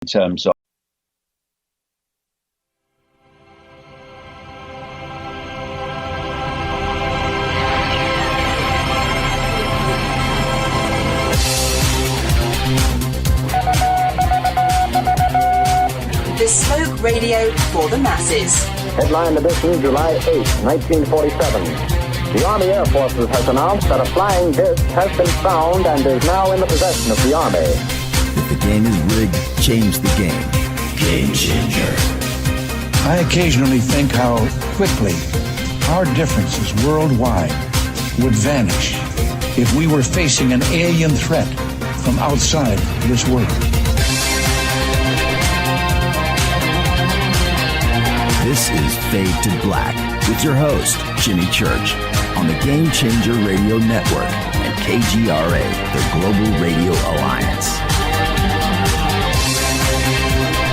in terms of Bespoke radio for the masses. Headline edition, July 8, 1947. The Army Air Forces has announced that a flying disc has been found and is now in the possession of the Army. If the game is rigged, change the game. Game changer. I occasionally think how quickly our differences worldwide would vanish if we were facing an alien threat from outside this world. This is Fade to Black with your host, Jimmy Church, on the Game Changer Radio Network and KGRA, the Global Radio Alliance.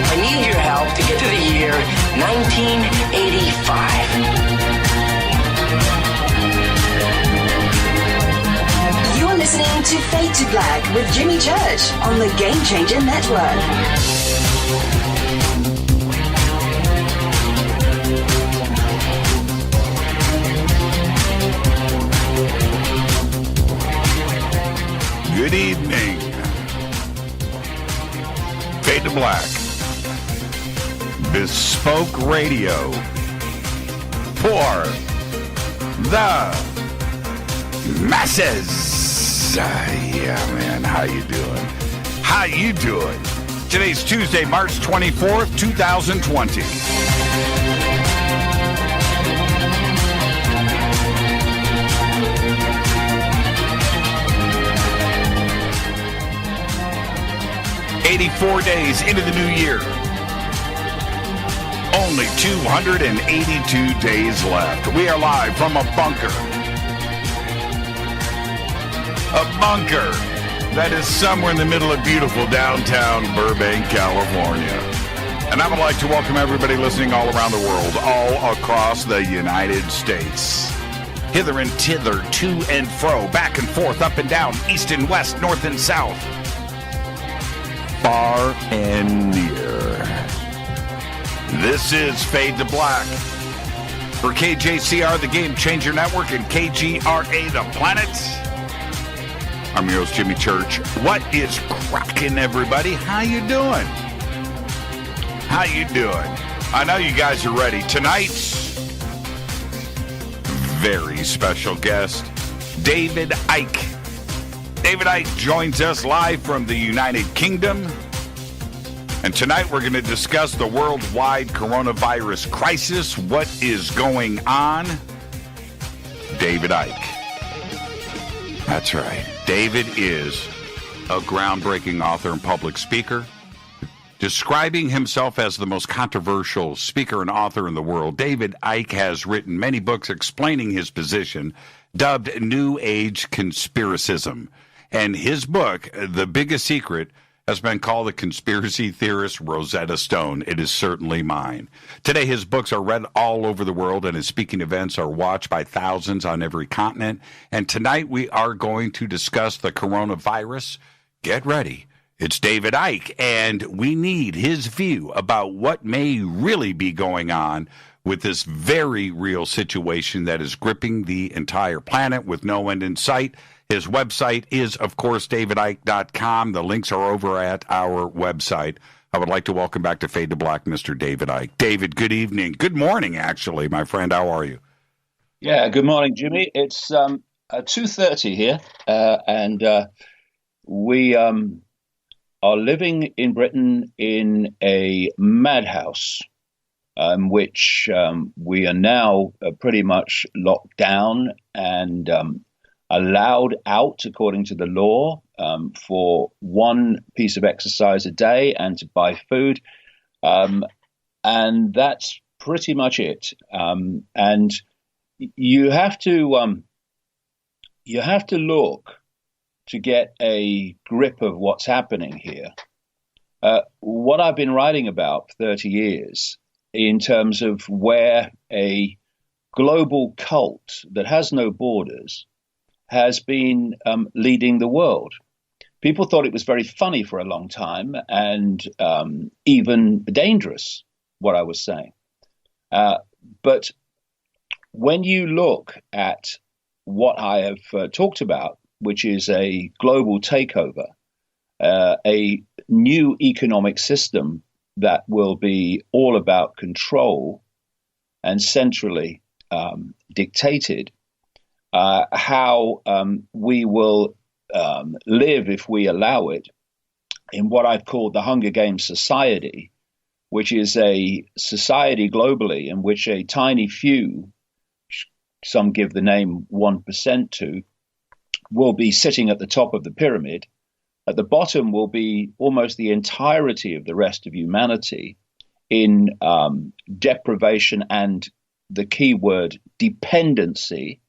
I need your help to get to the year 1985. You're listening to Fade to Black with Jimmy Church on the Game Changer Network. Good evening. Fade to Black. Bespoke radio for the masses. Yeah, man. How you doing? How you doing? Today's Tuesday, March 24th, 2020. "84 days into the new year. Only 282 days left. We are live from a bunker. A bunker that is somewhere in the middle of beautiful downtown Burbank, California. And I would like to welcome everybody listening all around the world, all across the United States. Hither and thither, to and fro, back and forth, up and down, east and west, north and south. Far and near. This is Fade to Black for KJCR, the Game Changer Network, and KGRA, the Planet. I'm your host, Jimmy Church. What is cracking, everybody? How you doing? How you doing? I know you guys are ready. Tonight's very special guest, David Icke. David Icke joins us live from the United Kingdom. And tonight we're going to discuss the worldwide coronavirus crisis. What is going on? David Icke. That's right. David is a groundbreaking author and public speaker, describing himself as the most controversial speaker and author in the world. David Icke has written many books explaining his position, dubbed New Age Conspiracism. And his book, The Biggest Secret, has been called the conspiracy theorist Rosetta Stone. It is certainly mine. Today, his books are read all over the world, and his speaking events are watched by thousands on every continent. And tonight, we are going to discuss the coronavirus. Get ready. It's David Icke, and we need his view about what may really be going on with this very real situation that is gripping the entire planet with no end in sight. His website is, of course, davidicke.com. The links are over at our website. I would like to welcome back to Fade to Black, Mr. David Icke. David, good evening. Good morning, actually, my friend. How are you? Yeah, good morning, Jimmy. It's 2:30 here, and we are living in Britain in a madhouse, which we are now pretty much locked down and allowed out according to the law for one piece of exercise a day and to buy food. And that's pretty much it. And you have to look to get a grip of what's happening here. What I've been writing about for 30 years in terms of where a global cult that has no borders has been leading the world. people thought it was very funny for a long time and even dangerous, what I was saying. But when you look at what I have talked about, which is a global takeover, a new economic system that will be all about control and centrally dictated, how we will live, if we allow it, in what I've called the Hunger Games society, which is a society globally in which a tiny few, some give the name 1% to, will be sitting at the top of the pyramid. At the bottom will be almost the entirety of the rest of humanity in deprivation and, the key word, dependency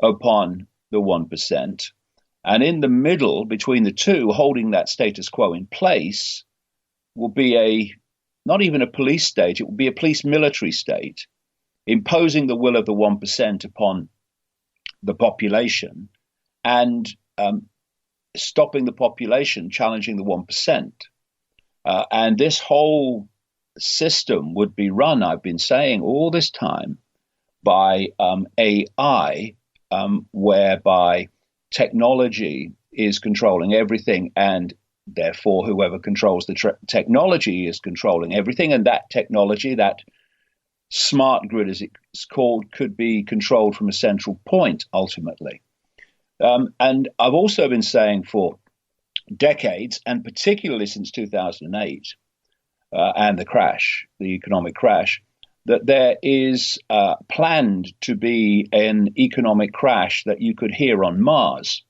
upon the 1%. And in the middle, between the two, holding that status quo in place, will be not even a police state, it will be a police military state, imposing the will of the 1% upon the population and stopping the population challenging the 1%. And this whole system would be run, I've been saying all this time, by AI, whereby technology is controlling everything, and therefore whoever controls the technology is controlling everything. And that technology, that smart grid as it's called, could be controlled from a central point ultimately. And I've also been saying for decades, and particularly since 2008 and the crash, the economic crash, that there is planned to be an economic crash that you could hear on Mars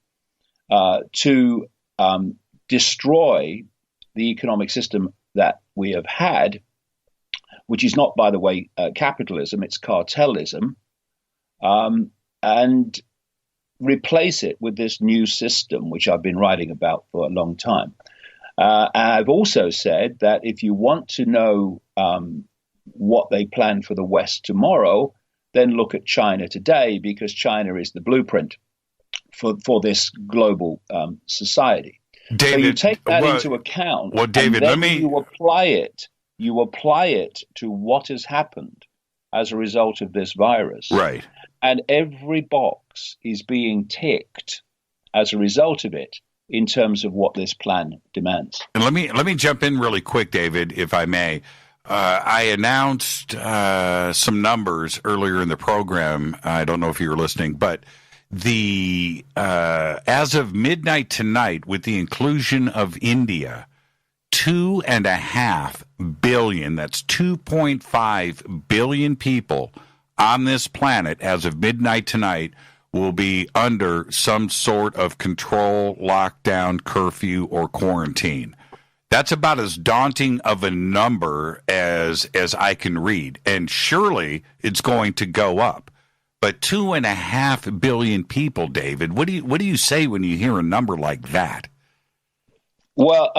to destroy the economic system that we have had, which is not, by the way, capitalism, it's cartelism, and replace it with this new system, which I've been writing about for a long time. I've also said that if you want to know what they plan for the West tomorrow, then look at China today, because China is the blueprint for this global society. David, so you take that into account. Well, David, and then you apply it to what has happened as a result of this virus. Right. And every box is being ticked as a result of it in terms of what this plan demands. And let me jump in really quick, David, if I may. I announced some numbers earlier in the program. I don't know if you were listening, but the as of midnight tonight, with the inclusion of India, 2.5 billion, that's 2.5 billion people on this planet as of midnight tonight will be under some sort of control, lockdown, curfew, or quarantine. That's about as daunting of a number as I can read. And surely it's going to go up. But 2.5 billion people, David, what do you say when you hear a number like that? Well,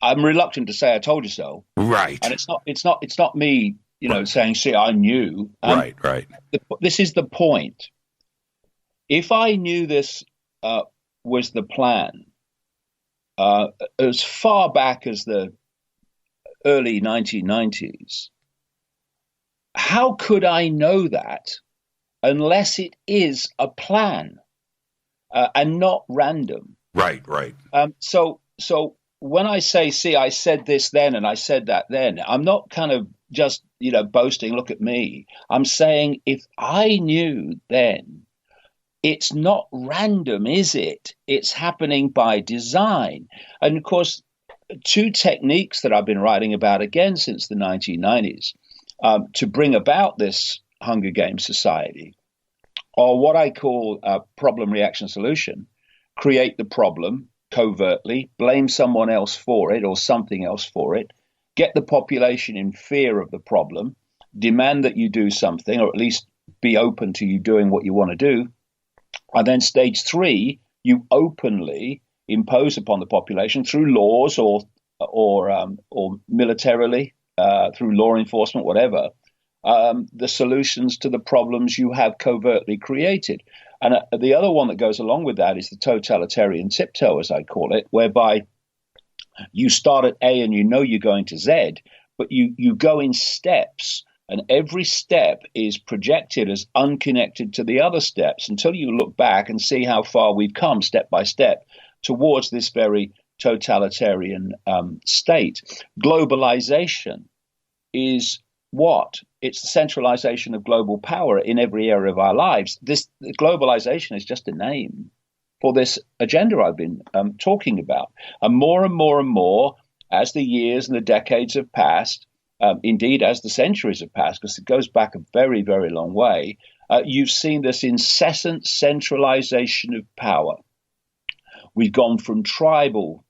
I'm reluctant to say I told you so. Right. And it's not me, saying, see, I knew. Right. This is the point. If I knew this was the plan, as far back as the early 1990s, how could I know that unless it is a plan and not random? Right. So when I say, see, I said this then and I said that then, I'm not kind of just, boasting, look at me. I'm saying if I knew then, it's not random, is it? It's happening by design. And of course, two techniques that I've been writing about again since the 1990s to bring about this Hunger Games society are what I call problem, reaction, solution. Create the problem covertly, blame someone else for it or something else for it, get the population in fear of the problem, demand that you do something, or at least be open to you doing what you want to do. And then stage 3, you openly impose upon the population through laws or militarily, through law enforcement, whatever, the solutions to the problems you have covertly created. And the other one that goes along with that is the totalitarian tiptoe, as I call it, whereby you start at A and you know you're going to Z, but you go in steps, and every step is projected as unconnected to the other steps until you look back and see how far we've come step by step towards this very totalitarian state. Globalization is what? It's the centralization of global power in every area of our lives. This globalization is just a name for this agenda I've been talking about. And more and more and more, as the years and the decades have passed, indeed as the centuries have passed, because it goes back a very, very long way, you've seen this incessant centralization of power. We've gone from tribal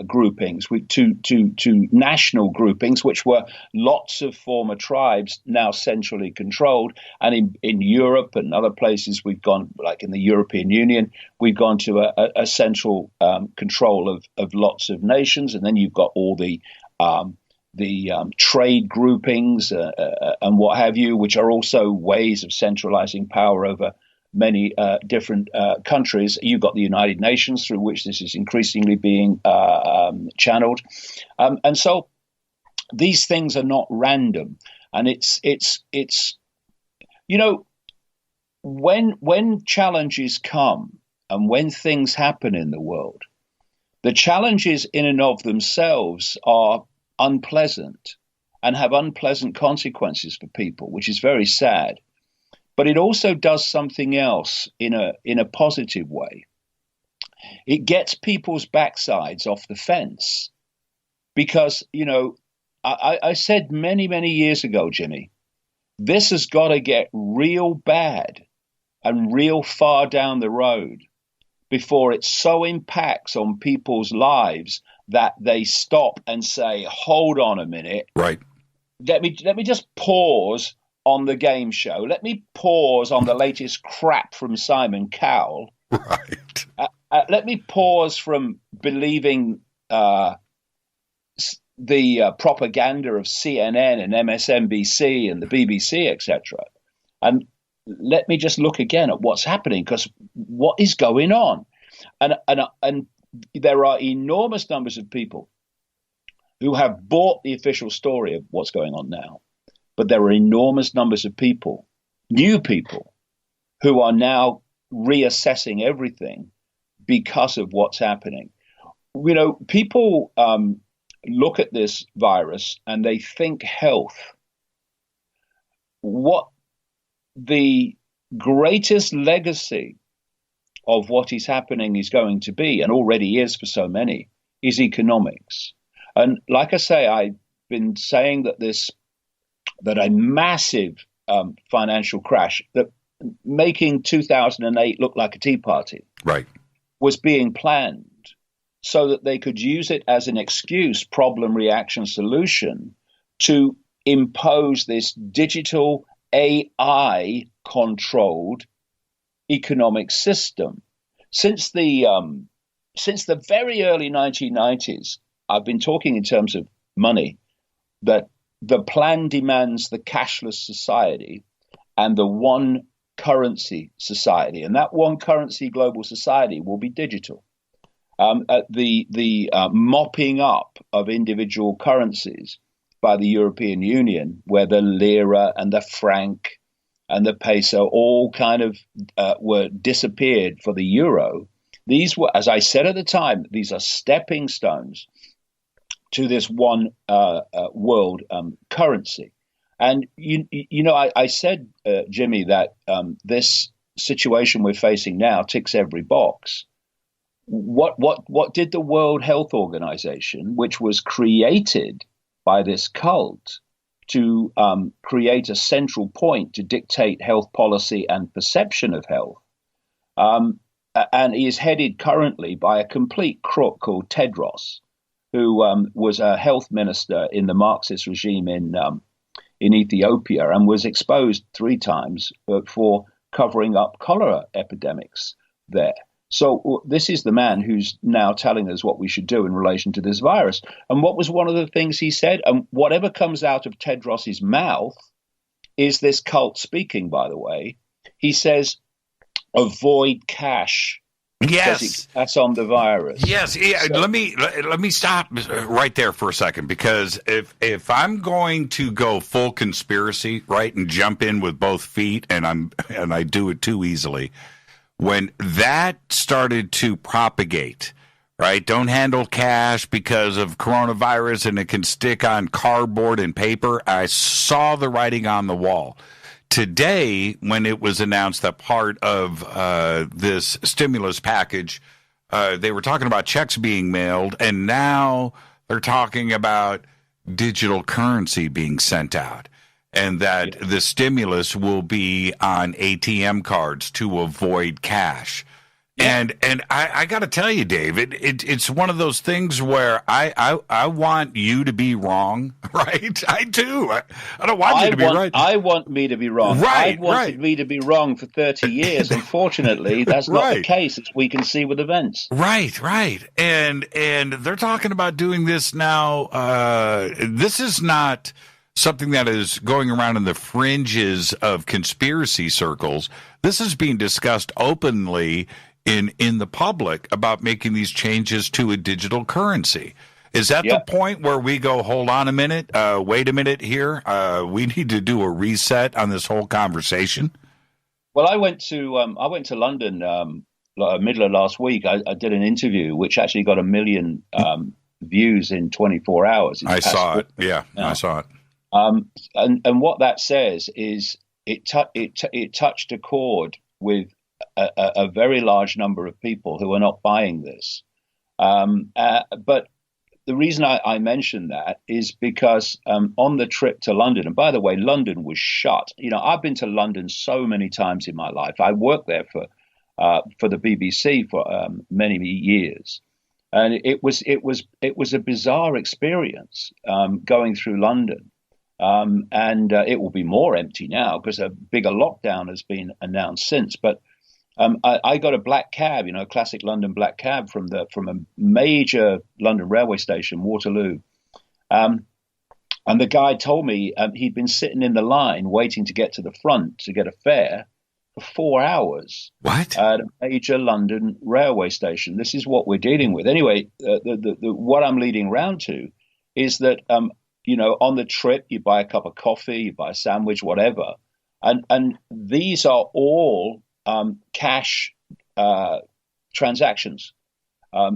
groupings to national groupings, which were lots of former tribes now centrally controlled. And in Europe and other places, we've gone, like in the European Union, we've gone to a central control of lots of nations. And then you've got all the trade groupings and what have you, which are also ways of centralizing power over many different countries. You've got the United Nations, through which this is increasingly being channeled. And so these things are not random. And it's when challenges come and when things happen in the world, the challenges in and of themselves are unpleasant and have unpleasant consequences for people, which is very sad. But it also does something else in a positive way. It gets people's backsides off the fence. Because, I said many, many years ago, Jimmy, this has got to get real bad and real far down the road before it so impacts on people's lives that they stop and say, hold on a minute. Right. Let me just pause on the game show. Let me pause on the latest crap from Simon Cowell. Right. Let me pause from believing the propaganda of CNN and MSNBC and the BBC, etc. And let me just look again at what's happening, because what is going on? And there are enormous numbers of people who have bought the official story of what's going on now. But there are enormous numbers of people, new people, who are now reassessing everything because of what's happening. People look at this virus and they think health. What the greatest legacy of what is happening is going to be, and already is for so many, is economics. And like I say, I've been saying that a massive financial crash, that making 2008 look like a tea party, right, was being planned so that they could use it as an excuse, problem, reaction, solution, to impose this digital AI controlled economic system. Since the very early 1990s, I've been talking in terms of money, that the plan demands the cashless society and the one currency society, and that one currency global society will be digital. The mopping up of individual currencies by the European Union, where the lira and the franc and the peso all kind of were disappeared for the euro. These were, as I said at the time, these are stepping stones to this one world currency. And, I said, Jimmy, that this situation we're facing now ticks every box. What did the World Health Organization, which was created by this cult to create a central point to dictate health policy and perception of health, and is headed currently by a complete crook called Tedros, who was a health minister in the Marxist regime in Ethiopia and was exposed 3 times for covering up cholera epidemics there. So this is the man who's now telling us what we should do in relation to this virus. And what was one of the things he said? And whatever comes out of Tedros's mouth is this cult speaking, by the way. He says, avoid cash because that's on the virus. Yes. Yeah. So, Let me stop right there for a second, because if I'm going to go full conspiracy, right, and jump in with both feet, and I do it too easily, when that started to propagate, right? Don't handle cash because of coronavirus and it can stick on cardboard and paper. I saw the writing on the wall. Today, when it was announced that part of this stimulus package, they were talking about checks being mailed, and now they're talking about digital currency being sent out, and that the stimulus will be on ATM cards to avoid cash. And I got to tell you, David, it's one of those things where I want you to be wrong, right? I do. I don't want you to be right. I want me to be wrong. Right, I wanted me to be wrong for 30 years. Unfortunately, that's not the case, as we can see with events. Right. And they're talking about doing this now. This is not something that is going around in the fringes of conspiracy circles. This is being discussed openly in the public about making these changes to a digital currency. Is that the point where we go, hold on a minute, wait a minute here, we need to do a reset on this whole conversation? Well, I went to London middle of last week. I did an interview which actually got 1 million views in 24 hours. I saw it. Yeah, I saw it. And what that says is it touched a chord with a very large number of people who are not buying this. But the reason I mention that is because on the trip to London, and by the way, London was shut. You know, I've been to London so many times in my life. I worked there for the BBC for many years, and it was a bizarre experience going through London. And it will be more empty now because a bigger lockdown has been announced since. But I got a black cab, a classic London black cab from a major London railway station, Waterloo. And the guy told me he'd been sitting in the line waiting to get to the front to get a fare for 4 hours. What? At a major London railway station. This is what we're dealing with. Anyway, what I'm leading round to is that, on the trip, you buy a cup of coffee, you buy a sandwich, whatever. And these are all cash transactions.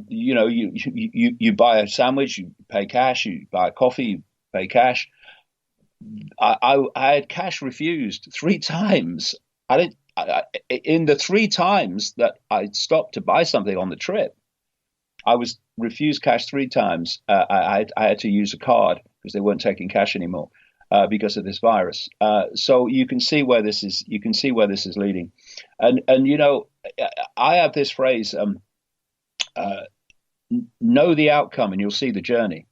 You buy a sandwich, you pay cash. You buy a coffee, you pay cash. I had cash refused 3 times. In the 3 times that I stopped to buy something on the trip, I was refused cash 3 times. I had to use a card because they weren't taking cash anymore because of this virus. So you can see where this is. You can see where this is leading. And I have this phrase: know the outcome, and you'll see the journey.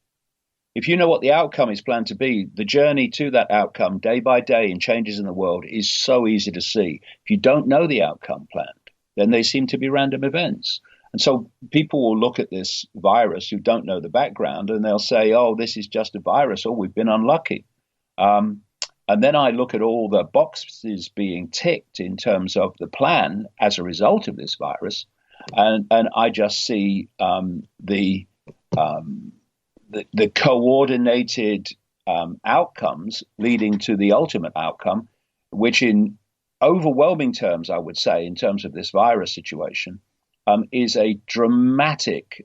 If you know what the outcome is planned to be, the journey to that outcome, day by day, and changes in the world, is so easy to see. If you don't know the outcome planned, then they seem to be random events. And so people will look at this virus who don't know the background, and they'll say, oh, this is just a virus, or we've been unlucky. And then I look at all the boxes being ticked in terms of the plan as a result of this virus, and I just see the coordinated outcomes leading to the ultimate outcome, which in overwhelming terms, I would say, in terms of this virus situation, is a dramatic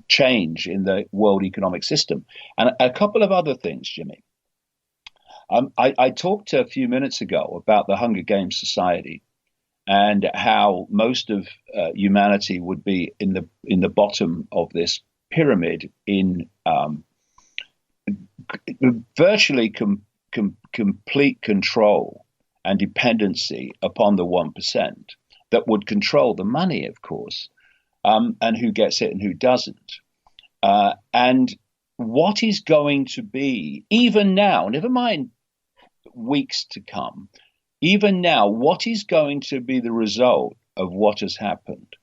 change in the world economic system. And a couple of other things, Jimmy. I talked a few minutes ago about the Hunger Games Society and how most of humanity would be in the bottom of this pyramid in virtually complete control and dependency upon the 1% that would control the money, of course, and who gets it and who doesn't. And what is going to be, even now, never mind weeks to come, even now, what is going to be the result of what has happened?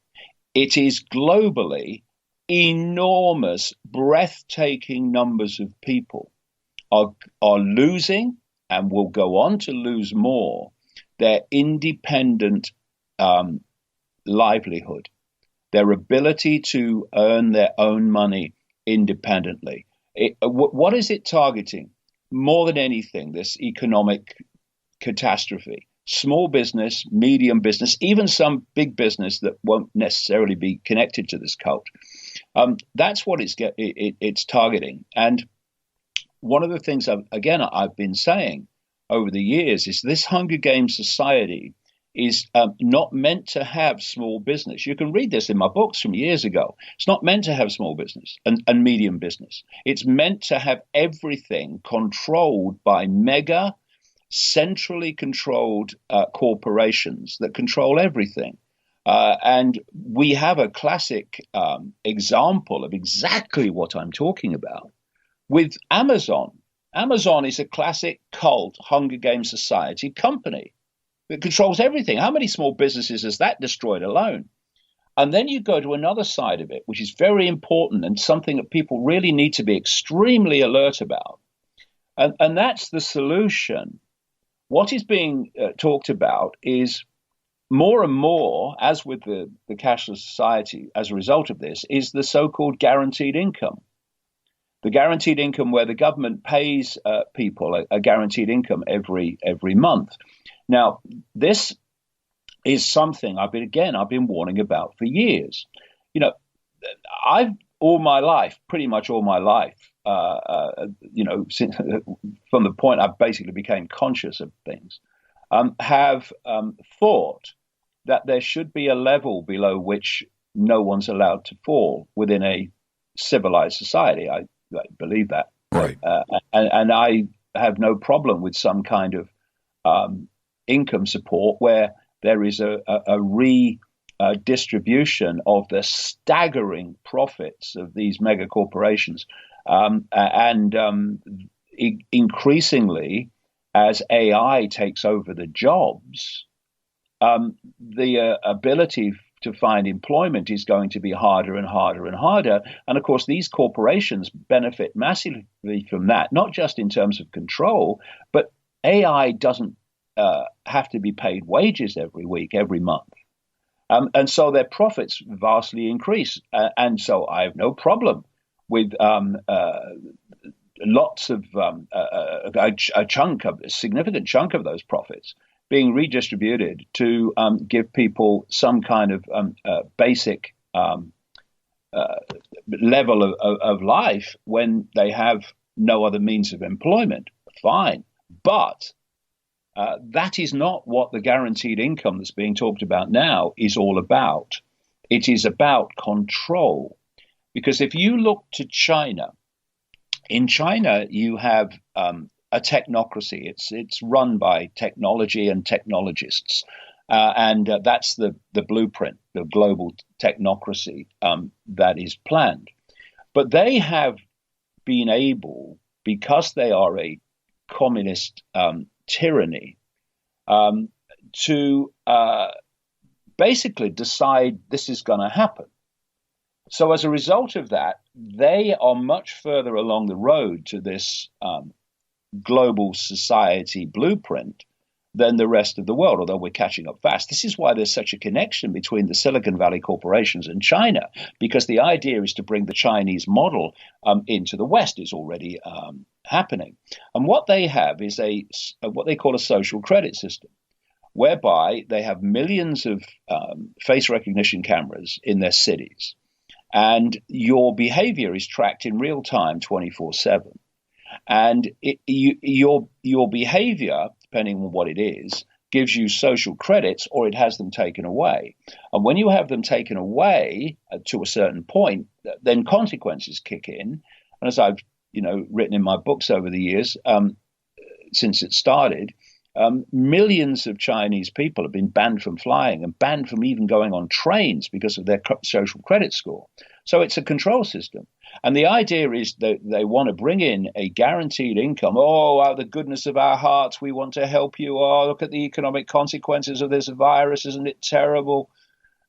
It is globally enormous, breathtaking numbers of people are losing and will go on to lose more their independent livelihood, their ability to earn their own money independently. What is it targeting? More than anything, this economic catastrophe. Small business, medium business, even some big business that won't necessarily be connected to this cult. That's what it's targeting. And one of the things I've been saying over the years is this Hunger Games society is not meant to have small business. You can read this in my books from years ago. It's not meant to have small business and medium business. It's meant to have everything controlled by mega, centrally controlled corporations that control everything. And we have a classic example of exactly what I'm talking about with Amazon. Amazon is a classic cult Hunger Games society company that controls everything. How many small businesses has that destroyed alone? And then you go to another side of it, which is very important and something that people really need to be extremely alert about. And that's the solution. What is being talked about is more and more, as with the cashless society, as a result of this, is the so-called guaranteed income. The guaranteed income where the government pays people a guaranteed income every month. Now, this is something I've been warning about for years. You know, I've pretty much all my life, since, from the point I basically became conscious of things, have thought that there should be a level below which no one's allowed to fall within a civilized society. I believe that. Right. And I have no problem with some kind of income support where there is a redistribution of the staggering profits of these mega corporations. Increasingly, as AI takes over the jobs, the ability to find employment is going to be harder and harder and harder. And of course, these corporations benefit massively from that, not just in terms of control, but AI doesn't have to be paid wages every week, every month. And so their profits vastly increase. And so I have no problem with lots of a significant chunk of those profits being redistributed to give people some kind of basic level of life when they have no other means of employment. Fine. But that is not what the guaranteed income that's being talked about now is all about. It is about control. Because if you look to China, in China, you have a technocracy. It's run by technology and technologists. And that's the blueprint, the global technocracy that is planned. But they have been able, because they are a communist tyranny, to basically decide this is going to happen. So as a result of that, they are much further along the road to this global society blueprint than the rest of the world, although we're catching up fast. This is why there's such a connection between the Silicon Valley corporations and China, because the idea is to bring the Chinese model into the West. Is already happening. And what they have is what they call a social credit system, whereby they have millions of face recognition cameras in their cities. And your behavior is tracked in real time 24/7. And your behavior, depending on what it is, gives you social credits or it has them taken away. And when you have them taken away to a certain point, then consequences kick in. And as I've written in my books over the years, since it started, millions of Chinese people have been banned from flying and banned from even going on trains because of their social credit score. So it's a control system. And the idea is that they want to bring in a guaranteed income. Oh, out of the goodness of our hearts, we want to help you. Oh, look at the economic consequences of this virus. Isn't it terrible?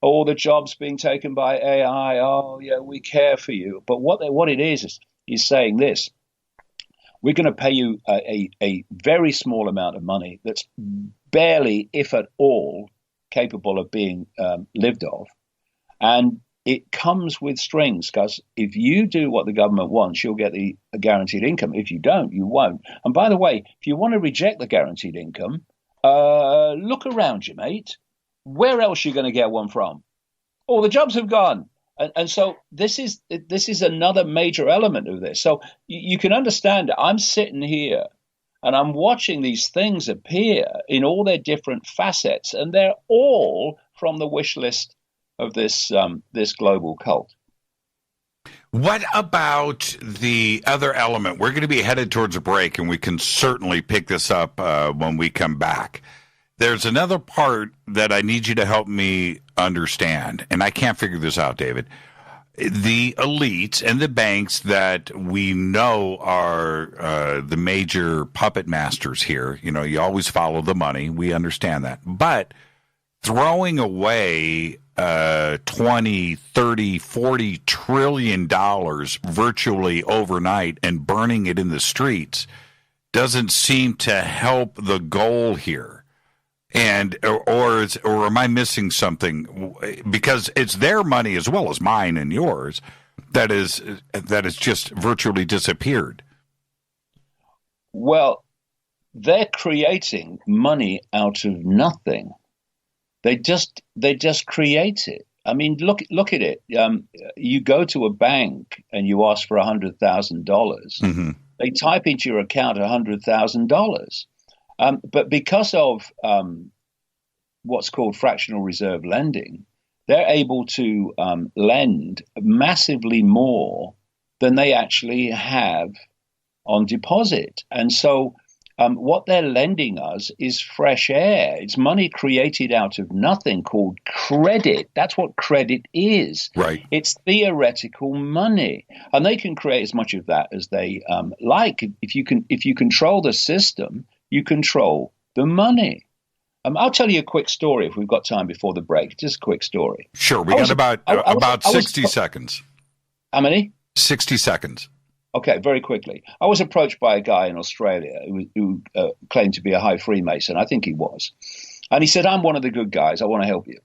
All the jobs being taken by AI. Oh, yeah, we care for you. But what it is saying this. we're going to pay you a very small amount of money that's barely, if at all, capable of being lived off. And it comes with strings, because if you do what the government wants, you'll get the guaranteed income. If you don't, you won't. And by the way, if you want to reject the guaranteed income, look around you, mate. Where else are you going to get one from? All the jobs have gone. And so this is another major element of this. So you can understand it. I'm sitting here and I'm watching these things appear in all their different facets, and they're all from the wish list of this global cult. What about the other element? We're going to be headed towards a break, and we can certainly pick this up when we come back. There's another part that I need you to help me understand, and I can't figure this out, David. The elites and the banks that we know are the major puppet masters here, you always follow the money. We understand that. But throwing away $20, $30, $40 trillion virtually overnight and burning it in the streets doesn't seem to help the goal here. And or am I missing something? Because it's their money as well as mine and yours that is just virtually disappeared. Well, they're creating money out of nothing. They just create it. I mean, look at it. You go to a bank and you ask for $100,000. Mm-hmm. They type into your account $100,000. But because of what's called fractional reserve lending, they're able to lend massively more than they actually have on deposit. And so what they're lending us is fresh air. It's money created out of nothing called credit. That's what credit is. Right. It's theoretical money. And they can create as much of that as they like. If you control the system, you control the money. I'll tell you a quick story if we've got time before the break. Just a quick story. Sure. We got about 60 seconds. How many? 60 seconds. Okay, very quickly. I was approached by a guy in Australia who claimed to be a high Freemason. I think he was. And he said, I'm one of the good guys. I want to help you.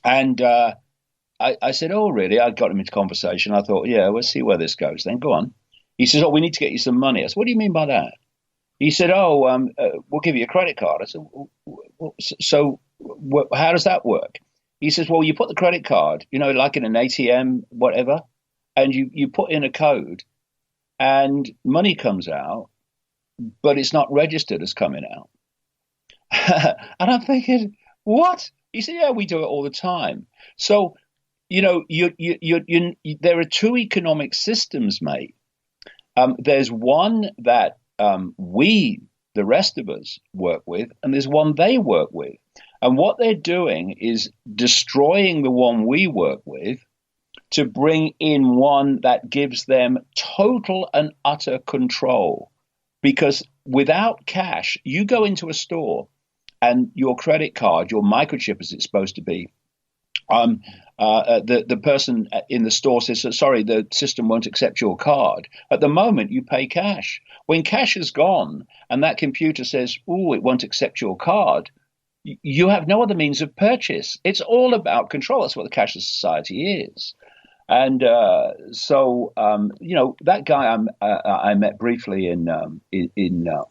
And I said, oh, really? I got him into conversation. I thought, yeah, we'll see where this goes then. Go on. He says, oh, we need to get you some money. I said, what do you mean by that? He said, oh, we'll give you a credit card. I said, so how does that work? He says, well, you put the credit card, like in an ATM, whatever, and you put in a code and money comes out, but it's not registered as coming out. And I'm thinking, what? He said, yeah, we do it all the time. So, there are two economic systems, mate. There's one that we, the rest of us, work with, and there's one they work with. And what they're doing is destroying the one we work with to bring in one that gives them total and utter control. Because without cash, you go into a store and your credit card, your microchip as it's supposed to be, the person in the store says, sorry, the system won't accept your card. At the moment, you pay cash. When cash is gone and that computer says, oh, it won't accept your card, you have no other means of purchase. It's all about control. That's what the cashless society is. And so that guy I met briefly in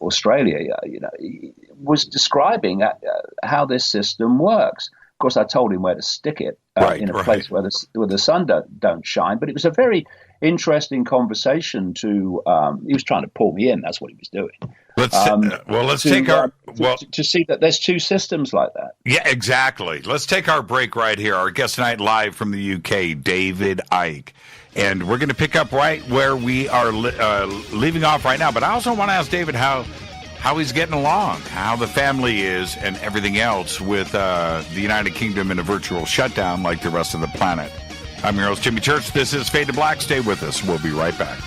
Australia, he was describing how this system works. Of course, I told him where to stick it in a place where the sun don't shine. But it was a very interesting conversation. He was trying to pull me in. That's what he was doing. Let's take our to see that there's two systems like that. Yeah, exactly. Let's take our break right here. Our guest tonight, live from the UK, David Icke, and we're going to pick up right where we are leaving off right now. But I also want to ask David how he's getting along, how the family is, and everything else with the United Kingdom in a virtual shutdown like the rest of the planet. I'm your host, Jimmy Church. This is Fade to Black. Stay with us. We'll be right back.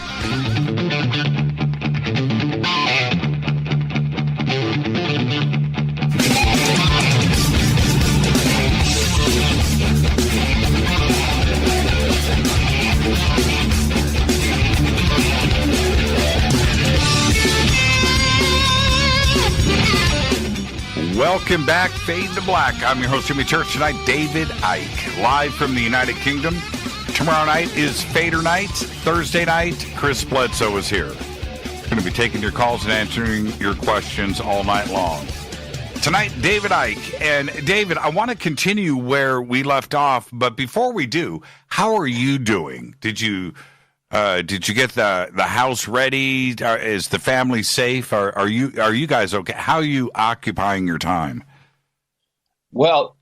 Welcome back, Fade to Black. I'm your host, Jimmy Church. Tonight, David Icke, live from the United Kingdom. Tomorrow night is Fader night. Thursday night, Chris Bledsoe is here. Going to be taking your calls and answering your questions all night long. Tonight, David Icke. And David, I want to continue where we left off, but before we do, how are you doing? Did you get the house ready? Is the family safe? Are you guys okay? How are you occupying your time? Well,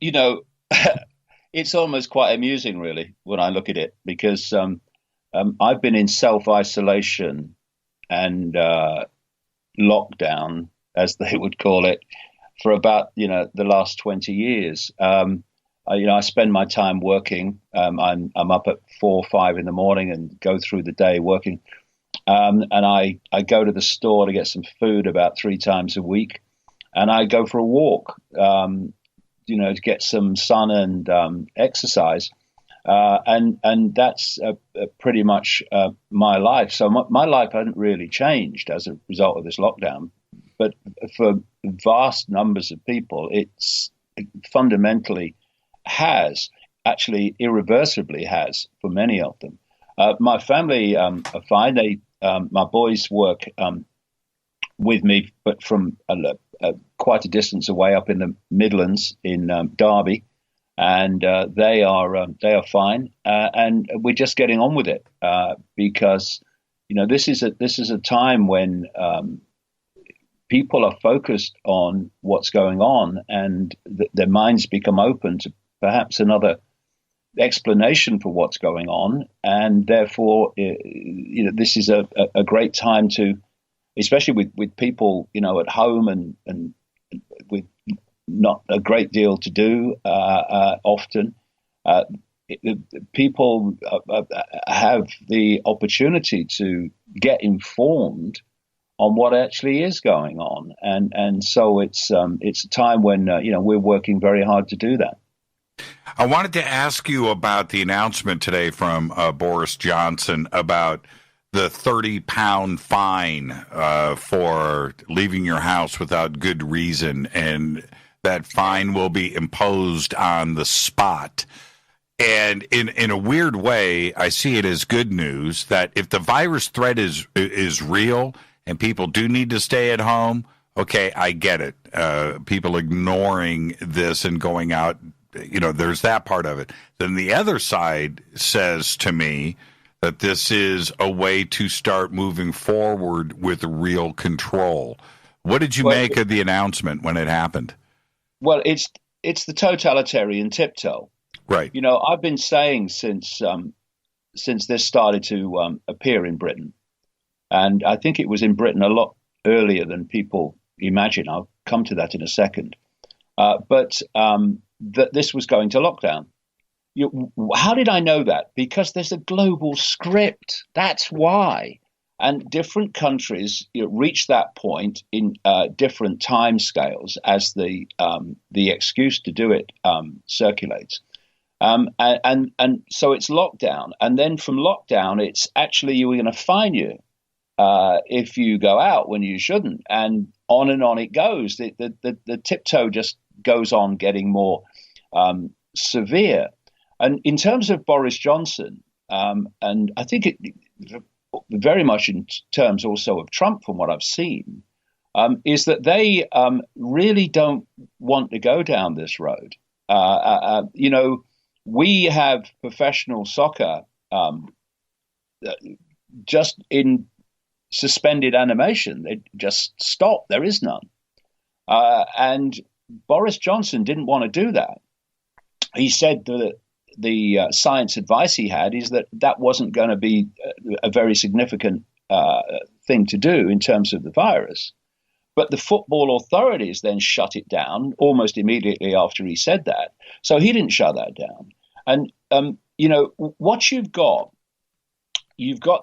it's almost quite amusing, really, when I look at it, because I've been in self-isolation and lockdown, as they would call it, for about the last 20 years. I spend my time working. I'm up at 4 or 5 in the morning and go through the day working. And I go to the store to get some food about 3 times a week, and I go for a walk, to get some sun and exercise. And that's pretty much my life. So my life hasn't really changed as a result of this lockdown. But for vast numbers of people, it fundamentally has, actually irreversibly has, for many of them. My family are fine. My boys work with me, but from quite a distance away up in the Midlands in Derby, and they are fine, and we're just getting on with it because this is a time when people are focused on what's going on, and their minds become open to perhaps another explanation for what's going on, and therefore, this is a great time to, especially with people, at home and with not a great deal to do often. People have the opportunity to get informed on what actually is going on, and so it's a time when we're working very hard to do that. I wanted to ask you about the announcement today from Boris Johnson about the 30-pound fine for leaving your house without good reason, and that fine will be imposed on the spot. And in a weird way, I see it as good news that if the virus threat is real and people do need to stay at home, okay, I get it. People ignoring this and going out, there's that part of it. Then the other side says to me that this is a way to start moving forward with real control. What did you make of the announcement when it happened? Well, it's the totalitarian tiptoe. Right. I've been saying since this started to appear in Britain, and I think it was in Britain a lot earlier than people imagine. I'll come to that in a second. But that this was going to lockdown. How did I know that? Because there's a global script. That's why. And different countries reach that point in different time scales as the excuse to do it circulates. And so it's lockdown. And then from lockdown, it's actually we're going to fine you if you go out when you shouldn't. And on it goes. The tiptoe just goes on getting more severe. And in terms of Boris Johnson, and I think it very much in terms also of Trump, from what I've seen, is that they really don't want to go down this road. We have professional soccer just in suspended animation. It just stopped. There is none. And Boris Johnson didn't want to do that. He said that the science advice he had is that wasn't going to be a very significant thing to do in terms of the virus. But the football authorities then shut it down almost immediately after he said that. So he didn't shut that down. And, what you've got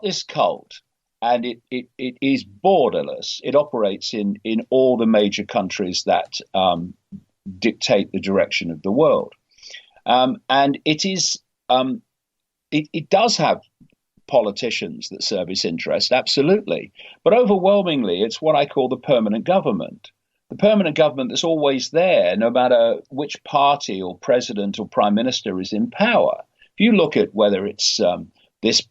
this cult, and it is borderless. It operates in all the major countries that dictate the direction of the world. And it does have politicians that serve its interest, absolutely. But overwhelmingly, it's what I call the permanent government, the permanent government that's always there, no matter which party or president or prime minister is in power. If you look at whether it's this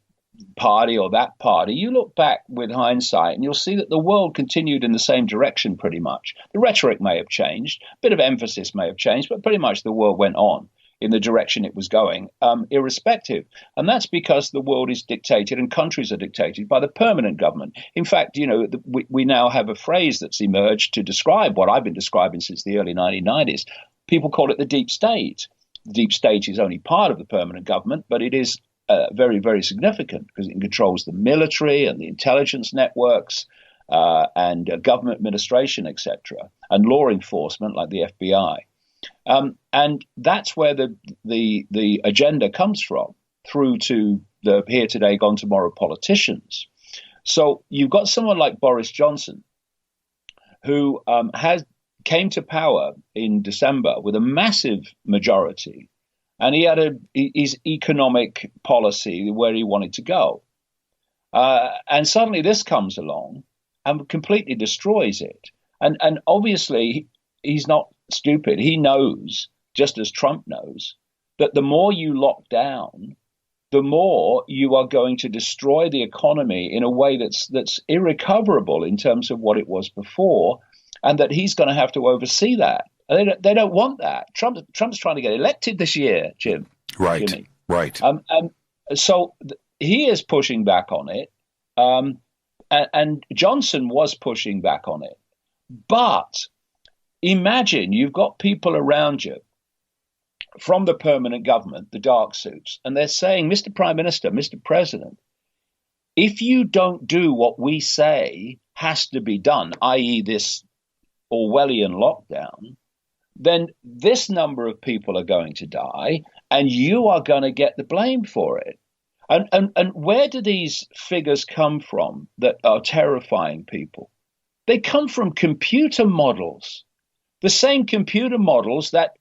party or that party, you look back with hindsight and you'll see that the world continued in the same direction pretty much. The rhetoric may have changed, a bit of emphasis may have changed, but pretty much the world went on in the direction it was going, irrespective. And that's because the world is dictated and countries are dictated by the permanent government. In fact, we now have a phrase that's emerged to describe what I've been describing since the early 1990s. People call it the deep state. The deep state is only part of the permanent government, but it is very, very significant because it controls the military and the intelligence networks and government administration, etc., and law enforcement like the FBI. And that's where the agenda comes from, through to the here today, gone tomorrow politicians. So you've got someone like Boris Johnson, who came to power in December with a massive majority. And he had his economic policy where he wanted to go. And suddenly this comes along and completely destroys it. And obviously, he's not stupid. He knows, just as Trump knows, that the more you lock down, the more you are going to destroy the economy in a way that's irrecoverable in terms of what it was before, and that he's going to have to oversee that. They don't want that. Trump's trying to get elected this year, Jim. Right, Jimmy. right. So he is pushing back on it, and Johnson was pushing back on it. But imagine you've got people around you from the permanent government, the dark suits, and they're saying, Mr. Prime Minister, Mr. President, if you don't do what we say has to be done, i.e. this Orwellian lockdown, then this number of people are going to die and you are going to get the blame for it. And where do these figures come from that are terrifying people? They come from computer models, the same computer models that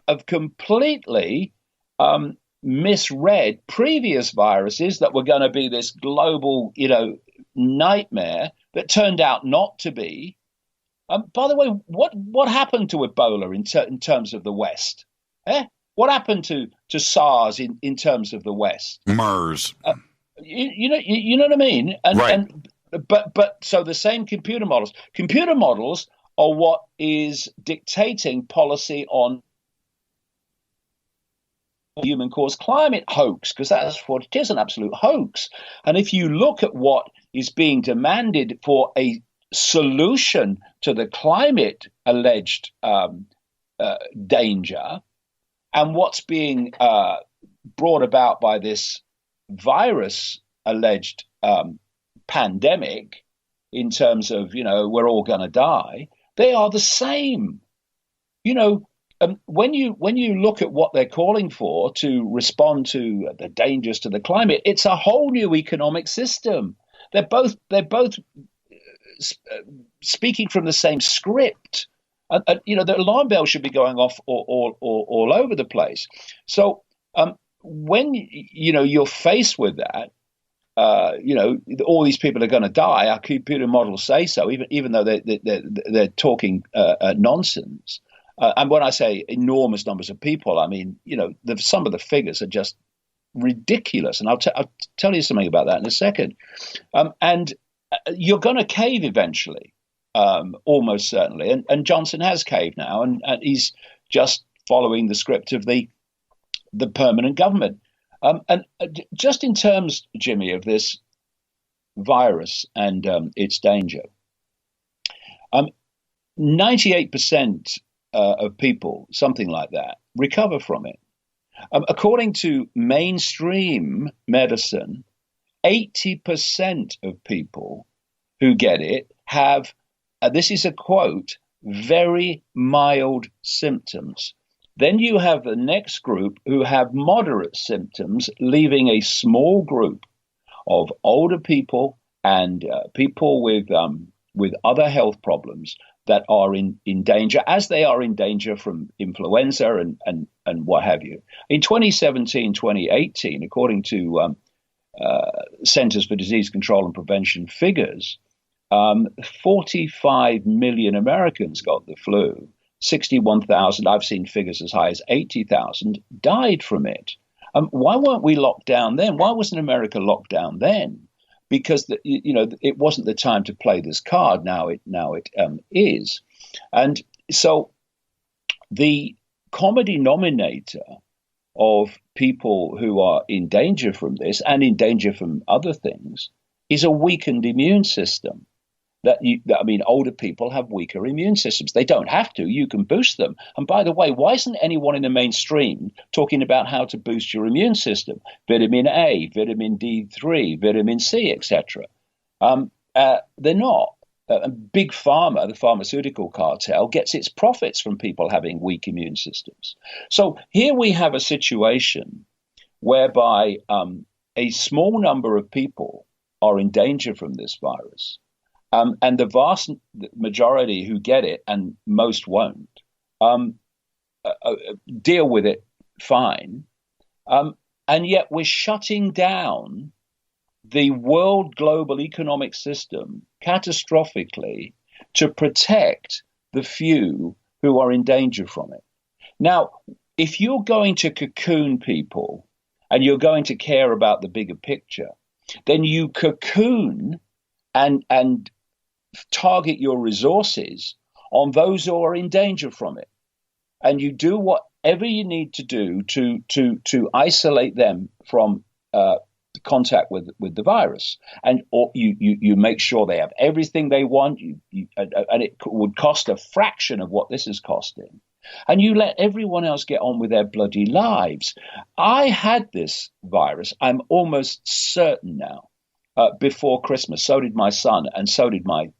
have completely misread previous viruses that were going to be this global, nightmare that turned out not to be. By the way, what happened to Ebola in terms of the West? What happened to SARS in terms of the West? MERS. You know what I mean? Right. But so the same computer models. Computer models are what is dictating policy on human-caused climate hoax, because that's what it is, an absolute hoax. And if you look at what is being demanded for a solution to the climate alleged danger, and what's being brought about by this virus alleged pandemic, in terms of, we're all going to die, they are the same. When you look at what they're calling for to respond to the dangers to the climate, it's a whole new economic system. They're both speaking from the same script. The alarm bell should be going off all over the place. So when you're faced with that, all these people are going to die. Our computer models say so, even though they're talking nonsense. And when I say enormous numbers of people, I mean some of the figures are just ridiculous. And I'll tell you something about that in a second. And you're going to cave eventually, almost certainly. And Johnson has caved now, and he's just following the script of the permanent government. And just in terms, Jimmy, of this virus and its danger, 98% of people, something like that, recover from it. According to mainstream medicine, 80% of people who get it have, this is a quote, very mild symptoms. Then you have the next group who have moderate symptoms, leaving a small group of older people and people with other health problems that are in danger, as they are in danger from influenza and what have you. In 2017, 2018, according to Centers for Disease Control and Prevention figures, 45 million Americans got the flu. 61,000, I've seen figures as high as 80,000, died from it. Why weren't we locked down then? Why wasn't America locked down then? Because it wasn't the time to play this card. Now it is, and so the common denominator of people who are in danger from this and in danger from other things is a weakened immune system. Older people have weaker immune systems. They don't have to. You can boost them. And by the way, why isn't anyone in the mainstream talking about how to boost your immune system? Vitamin A, vitamin D3, vitamin C, etc. They're not. Big Pharma, the pharmaceutical cartel, gets its profits from people having weak immune systems. So here we have a situation whereby a small number of people are in danger from this virus. And the vast majority who get it, and most won't, deal with it fine. And yet we're shutting down the world global economic system catastrophically to protect the few who are in danger from it. Now, if you're going to cocoon people and you're going to care about the bigger picture, then you cocoon and target your resources on those who are in danger from it, and you do whatever you need to do to isolate them from contact with the virus, and or you make sure they have everything they want. And it would cost a fraction of what this is costing, and you let everyone else get on with their bloody lives. I had this virus, I'm almost certain now, before Christmas. So did my son, and so did my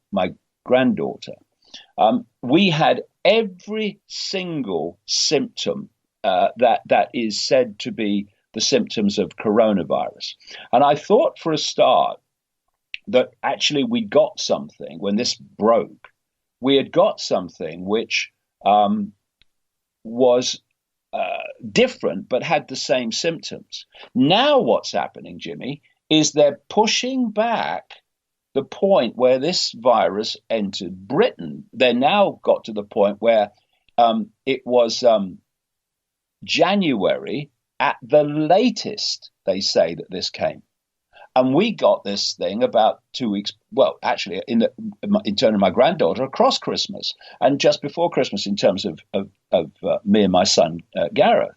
granddaughter. We had every single symptom that is said to be the symptoms of coronavirus. And I thought for a start that actually we got something when this broke. We had got something which was different but had the same symptoms. Now what's happening, Jimmy, is they're pushing back the point where this virus entered Britain. They now got to the point where it was January at the latest, they say, that this came. And we got this thing about 2 weeks, well, actually, in terms of my granddaughter, across Christmas, and just before Christmas in terms of me and my son, Gareth.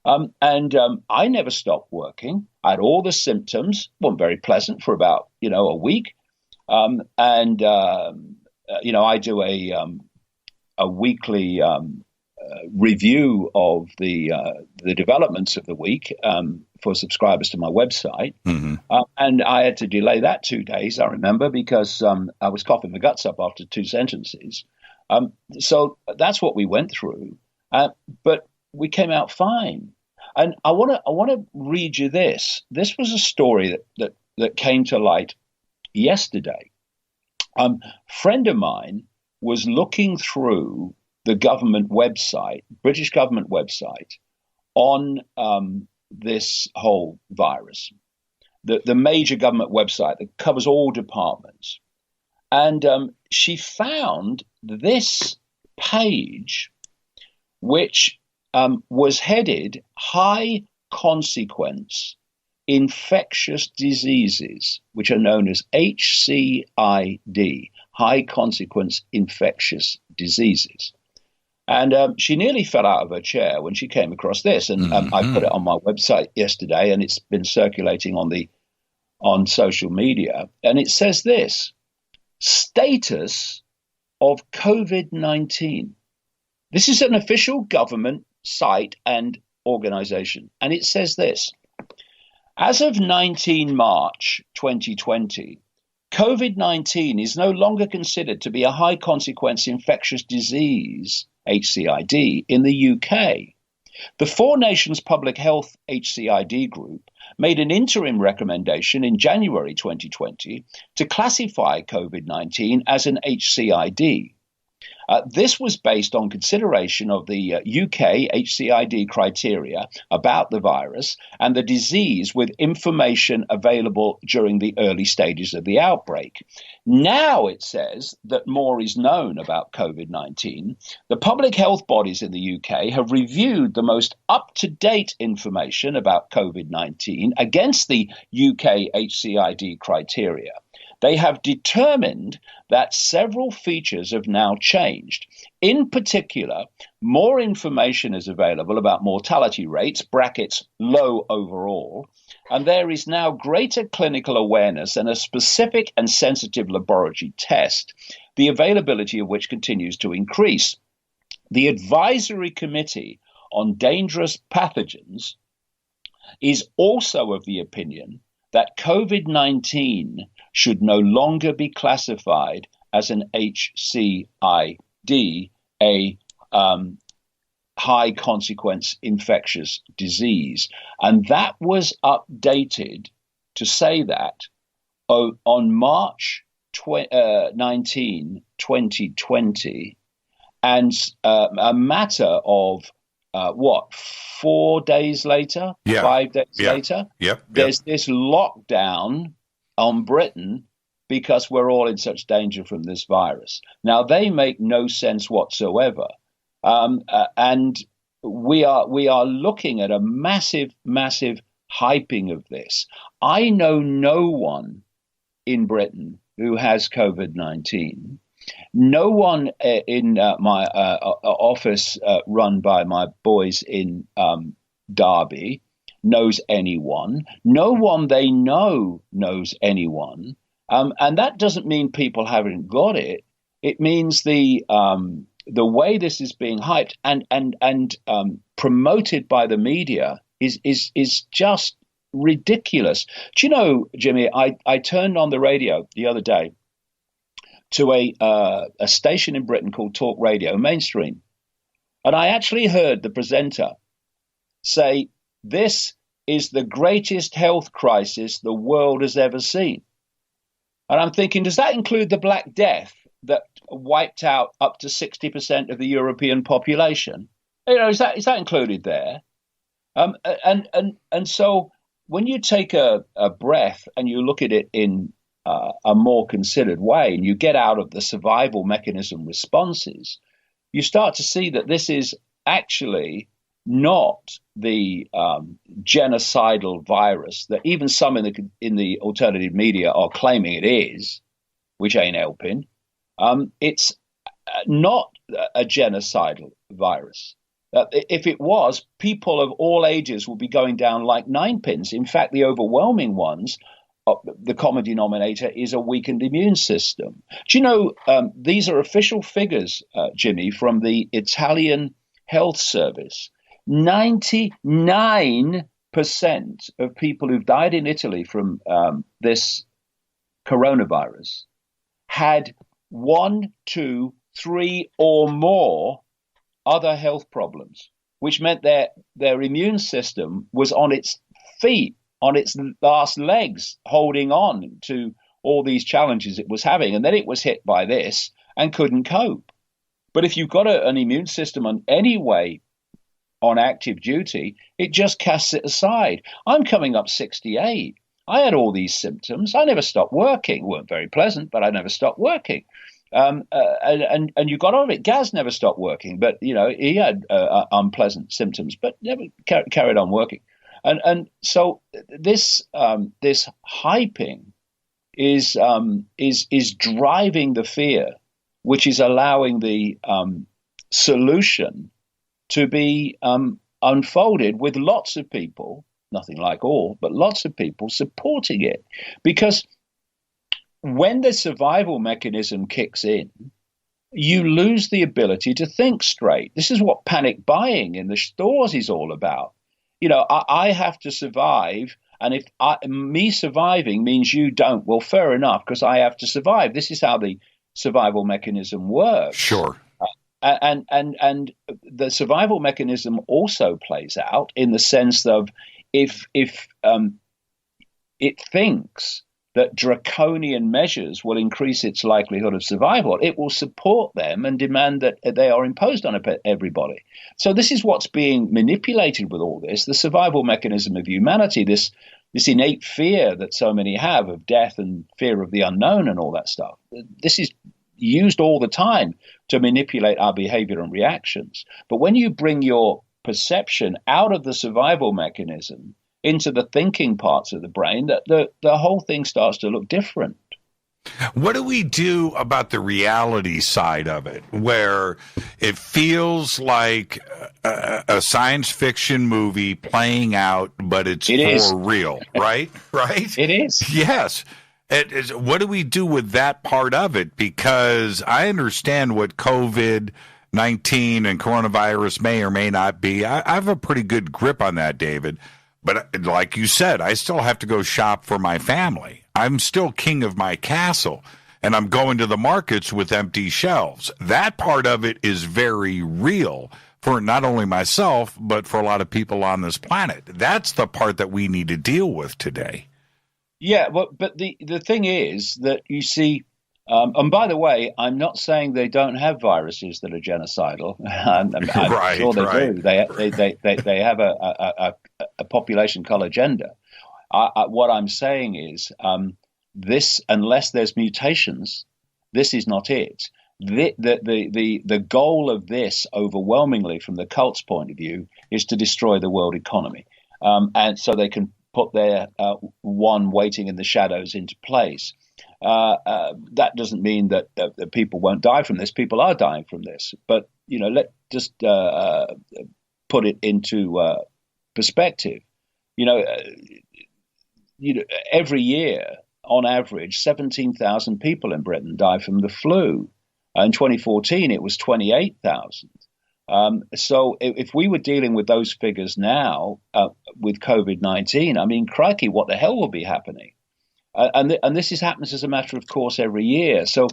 I never stopped working. I had all the symptoms, weren't very pleasant for about, a week. I do a weekly review of the developments of the week for subscribers to my website. Mm-hmm. And I had to delay that 2 days, I remember, because I was coughing my guts up after 2 sentences. So that's what we went through. But we came out fine. And I want to read you this. This was a story that came to light yesterday. A friend of mine was looking through the government website, British government website, on this whole virus, the major government website that covers all departments. And she found this page, which was headed High Consequence Infectious Diseases, which are known as HCID, High Consequence Infectious Diseases. And she nearly fell out of her chair when she came across this. And I put it on my website yesterday, and it's been circulating on social media. And it says this: status of COVID-19. This is an official government site and organization. And it says this: as of 19 March 2020, COVID-19 is no longer considered to be a high consequence infectious disease, HCID, in the UK. The Four Nations Public Health HCID group made an interim recommendation in January 2020 to classify COVID-19 as an HCID. This was based on consideration of the UK HCID criteria about the virus and the disease with information available during the early stages of the outbreak. Now it says that more is known about COVID-19. The public health bodies in the UK have reviewed the most up-to-date information about COVID-19 against the UK HCID criteria. They have determined that several features have now changed. In particular, more information is available about mortality rates, brackets low overall, and there is now greater clinical awareness and a specific and sensitive laboratory test, the availability of which continues to increase. The Advisory Committee on Dangerous Pathogens is also of the opinion that COVID-19 should no longer be classified as an HCID, a high consequence infectious disease. And that was updated to say that on March 19, 2020, and a matter of 4 days later, 5 days later, there's this lockdown on Britain because we're all in such danger from this virus. Now, they make no sense whatsoever. And we are looking at a massive hyping of this. I know no one in Britain who has COVID-19. No one in my office run by my boys in Derby knows anyone. No one they know knows anyone. And that doesn't mean people haven't got it. It means the way this is being hyped and promoted by the media is just ridiculous. Do you know, Jimmy, I turned on the radio the other day to a station in Britain called Talk Radio, mainstream. And I actually heard the presenter say, "This is the greatest health crisis the world has ever seen." And I'm thinking, does that include the Black Death that wiped out up to 60% of the European population? You know, is that included there? And so when you take a breath and you look at it in a more considered way, and you get out of the survival mechanism responses, you start to see that this is actually not the genocidal virus that even some in the alternative media are claiming it is, which ain't helping. It's not a genocidal virus. If it was, people of all ages would be going down like ninepins. In fact, the overwhelming ones, the common denominator is a weakened immune system. Do you know, these are official figures, Jimmy, from the Italian Health Service. 99% of people who've died in Italy from this coronavirus had 1, 2, 3 or more other health problems, which meant their immune system was on its feet, on its last legs, holding on to all these challenges it was having. And then it was hit by this and couldn't cope. But if you've got an immune system on any way on active duty, it just casts it aside. I'm coming up 68. I had all these symptoms. I never stopped working. Weren't very pleasant, but I never stopped working. And you got on it. Gaz never stopped working, but you know he had unpleasant symptoms, but never carried on working. And so this hyping is driving the fear, which is allowing the solution to be unfolded with lots of people, nothing like all, but lots of people supporting it. Because when the survival mechanism kicks in, you lose the ability to think straight. This is what panic buying in the stores is all about. You know, I have to survive, and if me surviving means you don't, well, fair enough, because I have to survive. This is how the survival mechanism works. Sure. And the survival mechanism also plays out in the sense of if it thinks that draconian measures will increase its likelihood of survival. It will support them and demand that they are imposed on everybody. So this is what's being manipulated with all this, the survival mechanism of humanity, this innate fear that so many have of death and fear of the unknown and all that stuff. This is used all the time to manipulate our behavior and reactions. But when you bring your perception out of the survival mechanism into the thinking parts of the brain, that the whole thing starts to look different. What do we do about the reality side of it, where it feels like a science fiction movie playing out, but it's for real, right? Right? It is. Yes. What do we do with that part of it? Because I understand what COVID-19 and coronavirus may or may not be. I have a pretty good grip on that, David. But like you said, I still have to go shop for my family. I'm still king of my castle, and I'm going to the markets with empty shelves. That part of it is very real for not only myself, but for a lot of people on this planet. That's the part that we need to deal with today. Yeah, but the thing is that you see, and by the way, I'm not saying they don't have viruses that are genocidal. I'm sure they do. They have a population cull agenda. What I'm saying is this, unless there's mutations, this is not it. The goal of this, overwhelmingly from the cult's point of view, is to destroy the world economy, and so they can put their one waiting in the shadows into place. That doesn't mean that people won't die from this. People are dying from this. But, let's just put it into perspective. Every year, on average, 17,000 people in Britain die from the flu. In 2014, it was 28,000. So if we were dealing with those figures now with COVID-19, I mean, crikey, what the hell will be happening? And this happens as a matter of course every year. So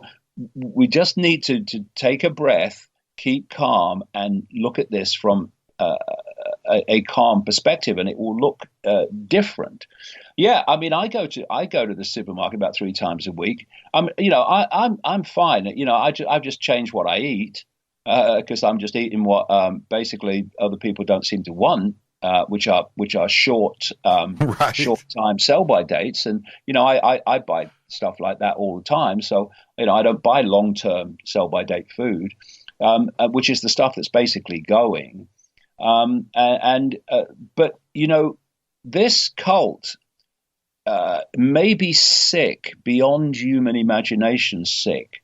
we just need to take a breath, keep calm, and look at this from a calm perspective, and it will look different. Yeah, I mean, I go to the supermarket about 3 times a week. I'm fine. I've just changed what I eat because I'm just eating what basically other people don't seem to want. Which are short time sell by dates, and I buy stuff like that all the time. So I don't buy long term sell by date food, which is the stuff that's basically going. But this cult may be sick beyond human imagination, sick,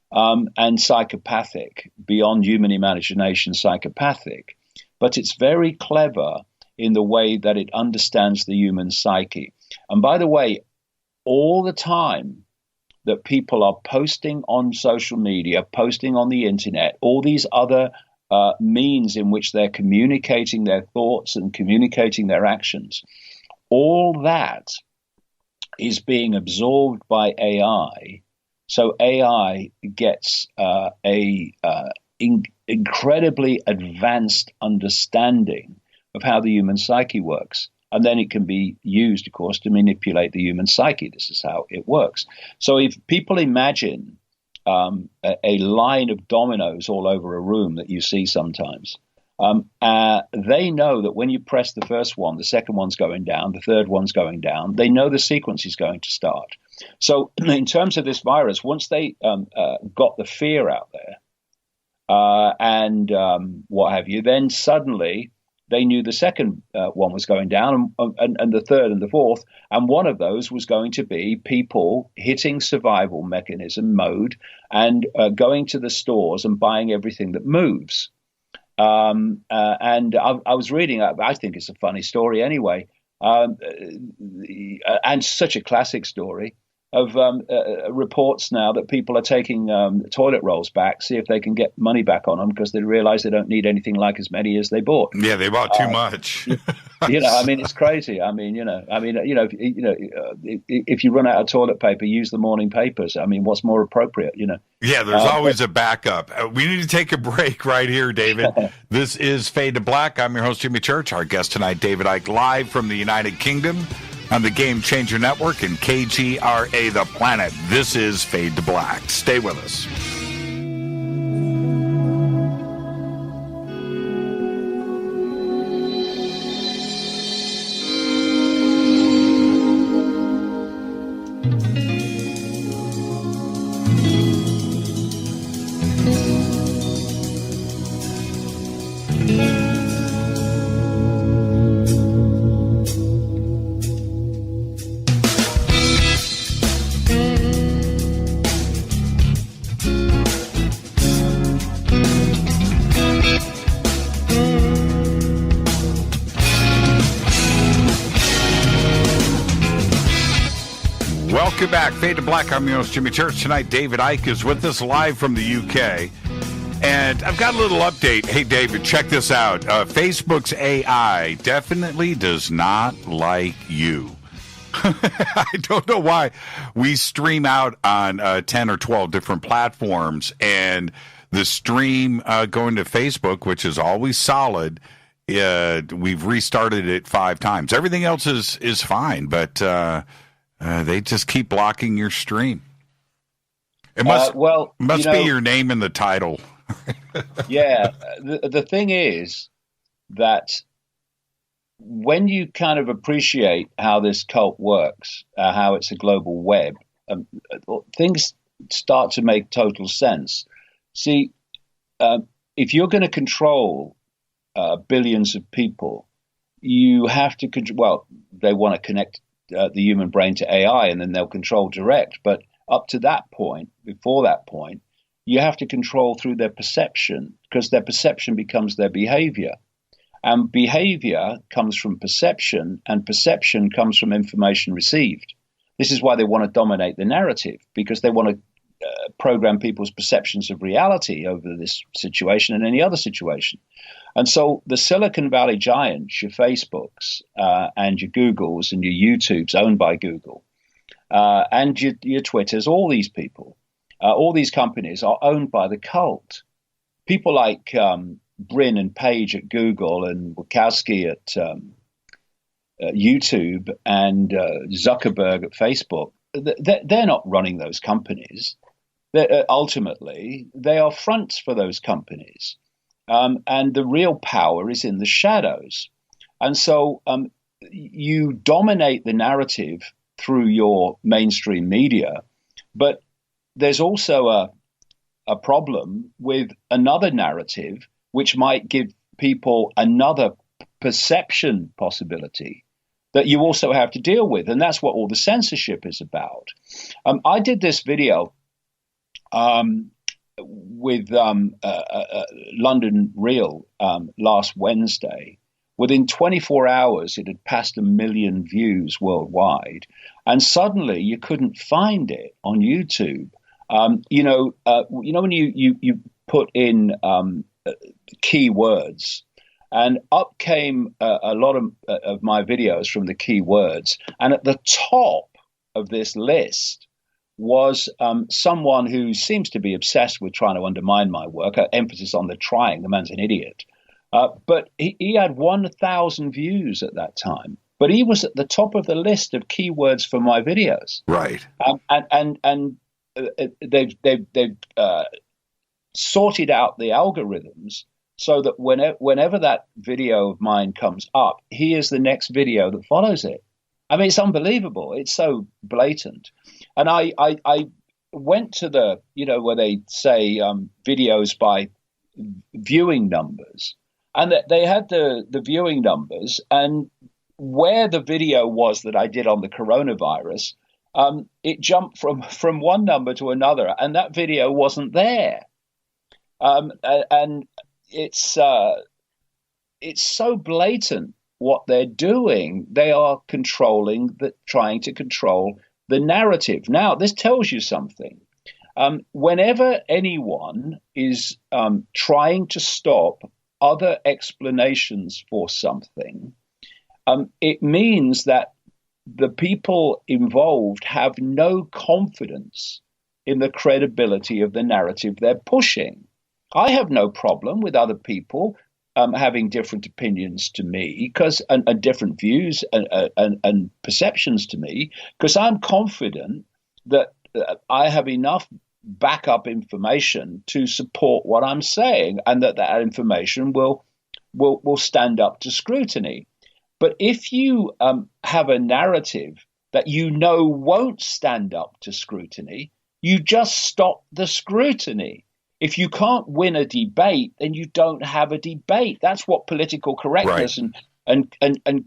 and psychopathic beyond human imagination, psychopathic. But it's very clever in the way that it understands the human psyche. And by the way, all the time that people are posting on social media, posting on the internet, all these other means in which they're communicating their thoughts and communicating their actions, all that is being absorbed by AI. So AI gets incredibly advanced understanding of how the human psyche works. And then it can be used, of course, to manipulate the human psyche. This is how it works. So if people imagine a line of dominoes all over a room that you see sometimes, they know that when you press the first one, the second one's going down, the third one's going down. They know the sequence is going to start. So in terms of this virus, once they got the fear out there, and what have you, then suddenly they knew the second one was going down, and the third and the fourth, and one of those was going to be people hitting survival mechanism mode and going to the stores and buying everything that moves. And I was reading, I think it's a funny story anyway, and such a classic story, of reports now that people are taking toilet rolls back, see if they can get money back on them because they realize they don't need anything like as many as they bought. Yeah, they bought too much. I mean, it's crazy. If you run out of toilet paper, use the morning papers. I mean, what's more appropriate, Yeah, there's always a backup. We need to take a break right here, David. This is Fade to Black. I'm your host, Jimmy Church. Our guest tonight, David Icke, live from the United Kingdom. on the Game Changer Network and KGRA The Planet. This is Fade to Black. Stay with us. Welcome back. Fade to Black. I'm your host, Jimmy Church. Tonight, David Icke is with us live from the UK. And I've got a little update. Hey, David, check this out. Facebook's AI definitely does not like you. I don't know why. We stream out on 10 or 12 different platforms, and the stream going to Facebook, which is always solid, we've restarted it 5 times. Everything else is fine, but they just keep blocking your stream. It must be your name in the title. Yeah. The thing is that when you kind of appreciate how this cult works, how it's a global web, things start to make total sense. See, if you're going to control billions of people, you have to they want to connect the human brain to AI, and then they'll control direct. But up to that point, before that point, you have to control through their perception, because their perception becomes their behavior. And behavior comes from perception, and perception comes from information received. This is why they want to dominate the narrative, because they want to program people's perceptions of reality over this situation and any other situation. And so the Silicon Valley giants, your Facebooks and your Googles and your YouTubes owned by Google, and your Twitters, all these people, all these companies are owned by the cult. People like Brin and Page at Google and Wachowski at YouTube and Zuckerberg at Facebook, they're not running those companies. Ultimately, they are fronts for those companies. And the real power is in the shadows. And so you dominate the narrative through your mainstream media, but there's also a problem with another narrative which might give people another perception possibility that you also have to deal with. And that's what all the censorship is about. I did this video with London Real last Wednesday. Within 24 hours, it had passed 1 million views worldwide. And suddenly you couldn't find it on YouTube. When you put in keywords, and up came a lot of my videos from the keywords. And at the top of this list was someone who seems to be obsessed with trying to undermine my work. Emphasis on the trying. The man's an idiot. But he had 1,000 views at that time. But he was at the top of the list of keywords for my videos. Right. And they've sorted out the algorithms so that whenever that video of mine comes up, he is the next video that follows it. I mean, it's unbelievable. It's so blatant. And I went to the, where they say videos by viewing numbers, and that they had the viewing numbers, and where the video was that I did on the coronavirus, it jumped from one number to another, and that video wasn't there. And it's so blatant what they're doing. They are trying to control the narrative. Now, this tells you something. Whenever anyone is trying to stop other explanations for something, it means that the people involved have no confidence in the credibility of the narrative they're pushing. I have no problem with other people having different opinions to me because and different views and perceptions to me because I'm confident that I have enough backup information to support what I'm saying, and that information will stand up to scrutiny. But if you have a narrative that you know won't stand up to scrutiny, you just stop the scrutiny. If you can't win a debate, then you don't have a debate. That's what political correctness and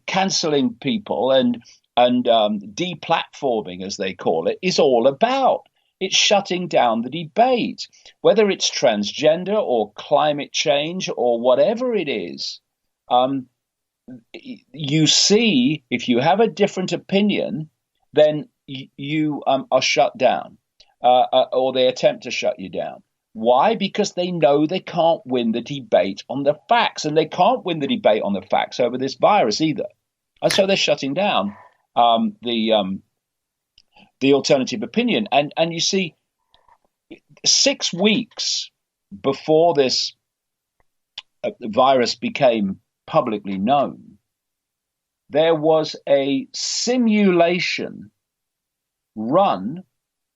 canceling people and deplatforming, as they call it, is all about. It's shutting down the debate, whether it's transgender or climate change or whatever it is. You see, if you have a different opinion, then you are shut down, or they attempt to shut you down. Why? Because they know they can't win the debate on the facts, and they can't win the debate on the facts over this virus either. And so they're shutting down the alternative opinion. And you see, 6 weeks before this virus became publicly known, there was a simulation run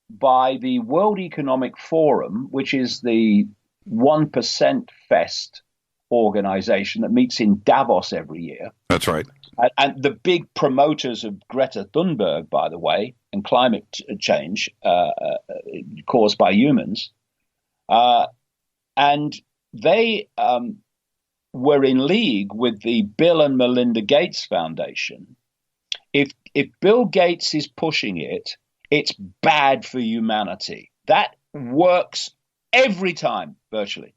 by the World Economic Forum, which is the 1% Fest organization that meets in Davos every year. That's right. And the big promoters of Greta Thunberg, by the way, and climate change caused by humans. And they were in league with the Bill and Melinda Gates Foundation. If Bill Gates is pushing it, it's bad for humanity. That works every time, virtually.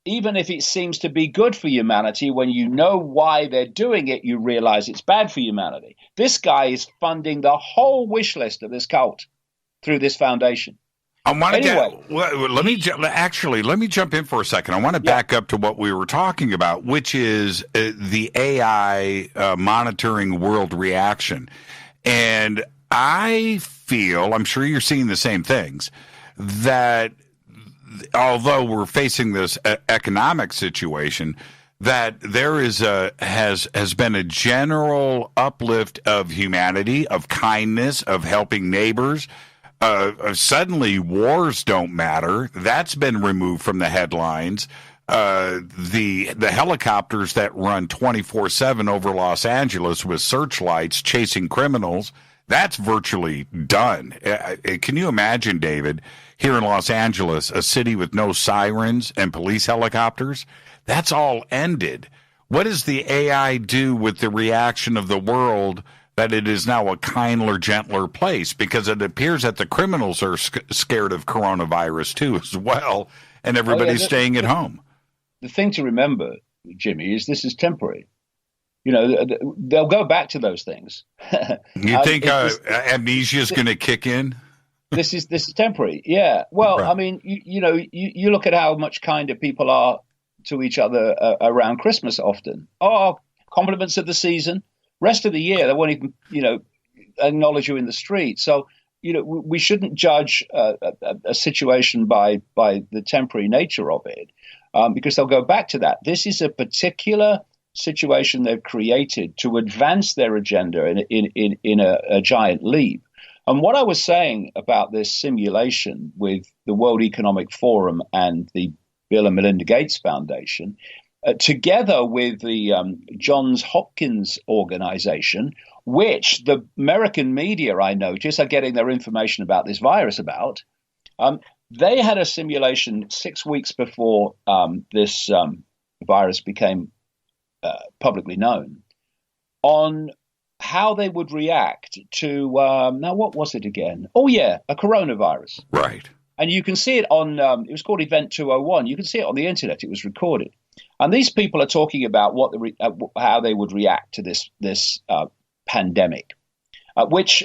Even if it seems to be good for humanity, when you know why they're doing it, you realize it's bad for humanity. This guy is funding the whole wish list of this cult through this foundation. I want to let me jump in for a second. I want to back up to what we were talking about, which is the AI monitoring world reaction. And I feel, I'm sure you're seeing the same things, that although we're facing this economic situation, that there is has been a general uplift of humanity, of kindness, of helping neighbors. Suddenly wars don't matter. That's been removed from the headlines. The helicopters that run 24/7 over Los Angeles with searchlights chasing criminals, that's virtually done. Can you imagine, David, here in Los Angeles, a city with no sirens and police helicopters? That's all ended. What does the AI do with the reaction of the world that it is now a kinder, gentler place? Because it appears that the criminals are scared of coronavirus too as well, and everybody's staying at home. The thing to remember, Jimmy, is this is temporary. You know, they'll go back to those things. You think amnesia is going to kick in? This is temporary. Yeah. Well, right. I mean, you look at how much kinder people are to each other around Christmas often. Oh, compliments of the season. Rest of the year, they won't even, acknowledge you in the street. So, we shouldn't judge a situation by the temporary nature of it, because they'll go back to that. This is a particular situation they've created to advance their agenda in a giant leap. And what I was saying about this simulation with the World Economic Forum and the Bill and Melinda Gates Foundation, together with the Johns Hopkins organization, which the American media, I notice, are getting their information about this virus about, they had a simulation 6 weeks before this virus became publicly known on how they would react to, now what was it again? Oh yeah, a coronavirus. Right. And you can see it on, it was called Event 201. You can see it on the internet. It was recorded. And these people are talking about how they would react to this pandemic, which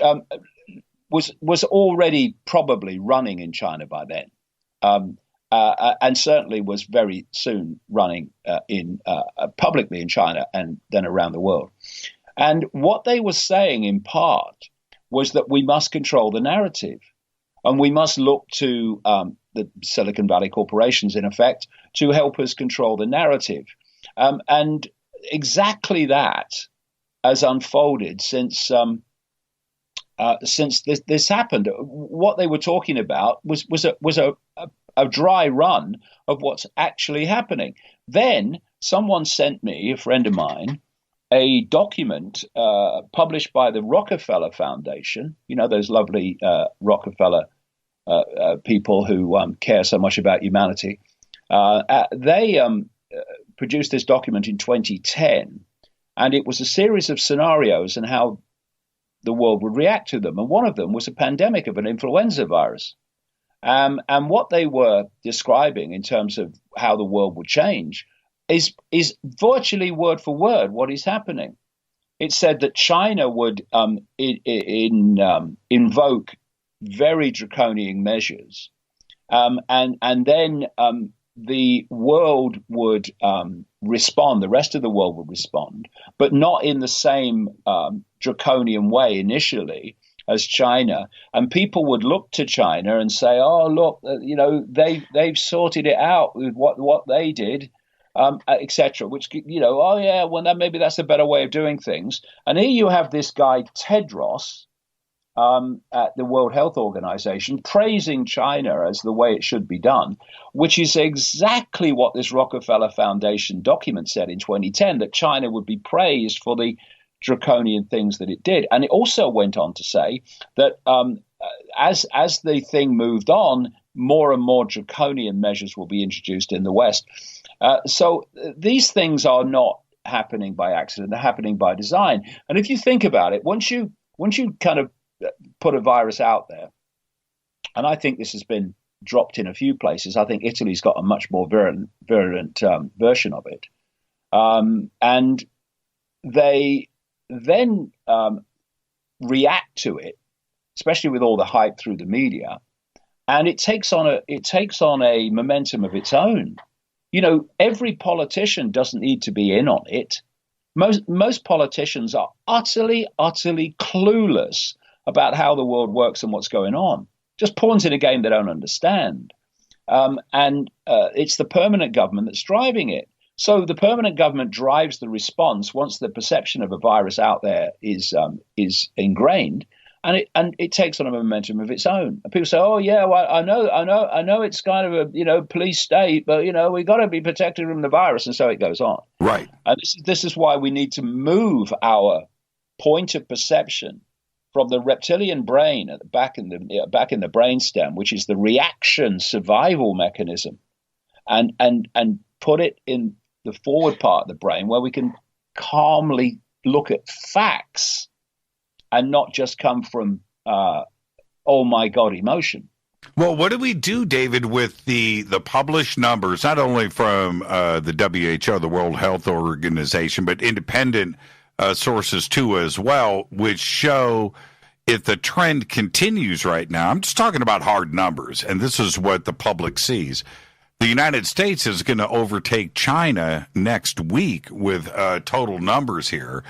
was already probably running in China by then. And certainly was very soon running publicly in China and then around the world. And what they were saying in part was that we must control the narrative. And we must look to the Silicon Valley corporations, in effect, to help us control the narrative. And exactly that has unfolded since this happened. What they were talking about was a dry run of what's actually happening. Then someone sent me, a friend of mine, a document published by the Rockefeller Foundation. You know, those lovely Rockefeller people who care so much about humanity. They produced this document in 2010, and it was a series of scenarios and how the world would react to them. And one of them was a pandemic of an influenza virus. And what they were describing in terms of how the world would change is virtually word for word what is happening. It said that China would invoke very draconian measures, and then the world would respond. The rest of the world would respond, but not in the same draconian way initially as China. And people would look to China and say, "Oh, look, they've sorted it out with what they did." Etc. Which, oh yeah, well, maybe that's a better way of doing things. And here you have this guy Tedros at the World Health Organization praising China as the way it should be done, which is exactly what this Rockefeller Foundation document said in 2010, that China would be praised for the draconian things that it did. And it also went on to say that as the thing moved on, more and more draconian measures will be introduced in the West. So these things are not happening by accident; they're happening by design. And if you think about it, once you kind of put a virus out there, and I think this has been dropped in a few places. I think Italy's got a much more virulent version of it, and they then react to it, especially with all the hype through the media, and it takes on a momentum of its own. Every politician doesn't need to be in on it. Most politicians are utterly clueless about how the world works and what's going on. Just pawns in a game they don't understand. And it's the permanent government that's driving it. So the permanent government drives the response once the perception of a virus out there is ingrained. And it takes on a momentum of its own. And people say, "Oh yeah, well, I know, it's kind of a police state, but we got to be protected from the virus," and so it goes on. Right. And this is why we need to move our point of perception from the reptilian brain at the back in the brainstem, which is the reaction survival mechanism, and put it in the forward part of the brain where we can calmly look at facts and not just come from, oh my God, emotion. Well, what do we do, David, with the published numbers, not only from the WHO, the World Health Organization, but independent sources too as well, which show if the trend continues right now, I'm just talking about hard numbers, and this is what the public sees. The United States is going to overtake China next week with total numbers here.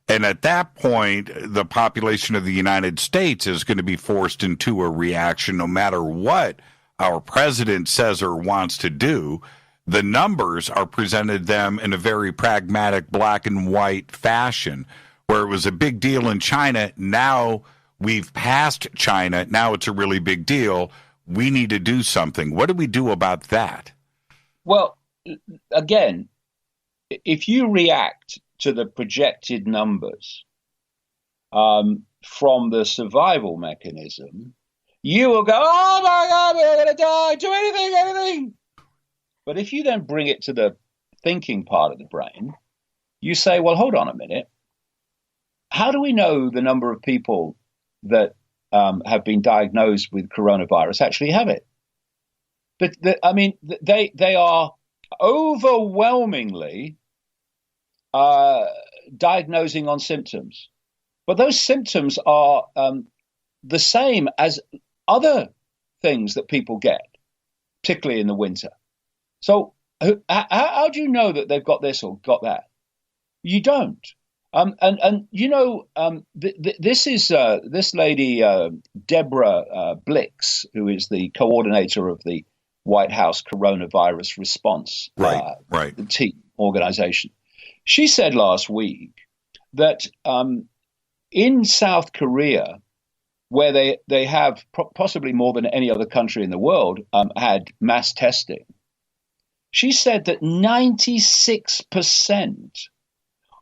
And at that point, the population of the United States is going to be forced into a reaction no matter what our president says or wants to do. The numbers are presented them in a very pragmatic black and white fashion, where it was a big deal in China. Now we've passed China. Now it's a really big deal. We need to do something. What do we do about that? Well, again, if you react to the projected numbers from the survival mechanism, you will go, "Oh my God, we're going to die, do anything. But if you then bring it to the thinking part of the brain, you say, well, hold on a minute. How do we know the number of people that have been diagnosed with coronavirus actually have it? But they are overwhelmingly diagnosing on symptoms, but those symptoms are the same as other things that people get, particularly in the winter. So how do you know that they've got this or got that? You don't. And this is this lady Deborah Blix, who is the coordinator of the White House coronavirus response team organization. She said last week that in South Korea, where they have possibly more than any other country in the world had mass testing, she said that 96%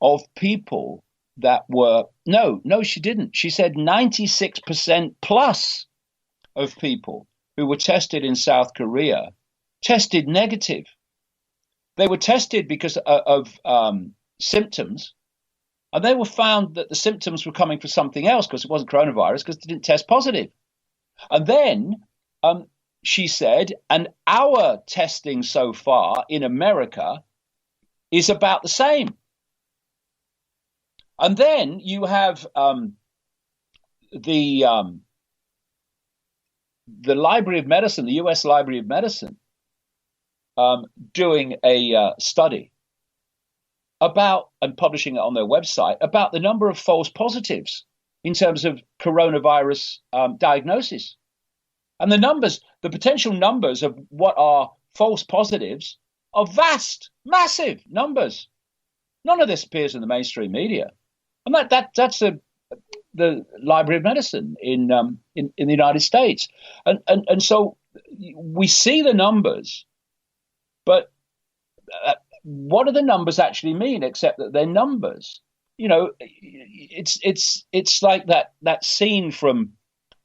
of people that were no, she didn't. She said 96% plus of people who were tested in South Korea tested negative. They were tested because of symptoms, and they were found that the symptoms were coming from something else because it wasn't coronavirus because they didn't test positive. And then she said, and our testing so far in America is about the same. And then you have the Library of Medicine, the U.S. Library of Medicine, doing a study about and publishing it on their website about the number of false positives in terms of coronavirus diagnosis. And the numbers, the potential numbers of what are false positives are vast, massive numbers. None of this appears in the mainstream media. And that's the Library of Medicine in the United States. And so we see the numbers, but what do the numbers actually mean except that they're numbers? You know, it's like that scene from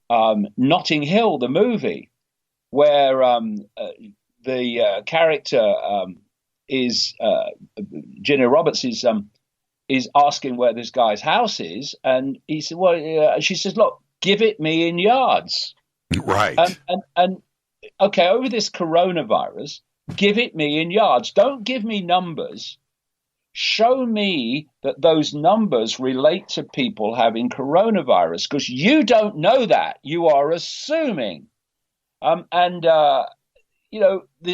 Notting Hill, the movie, where the character is Gina Roberts is asking where this guy's house is, and he said, "Well," she says, "Look, give it me in yards." Right. And okay, over this coronavirus, give it me in yards. Don't give me numbers. Show me that those numbers relate to people having coronavirus, because you don't know that. You are assuming. The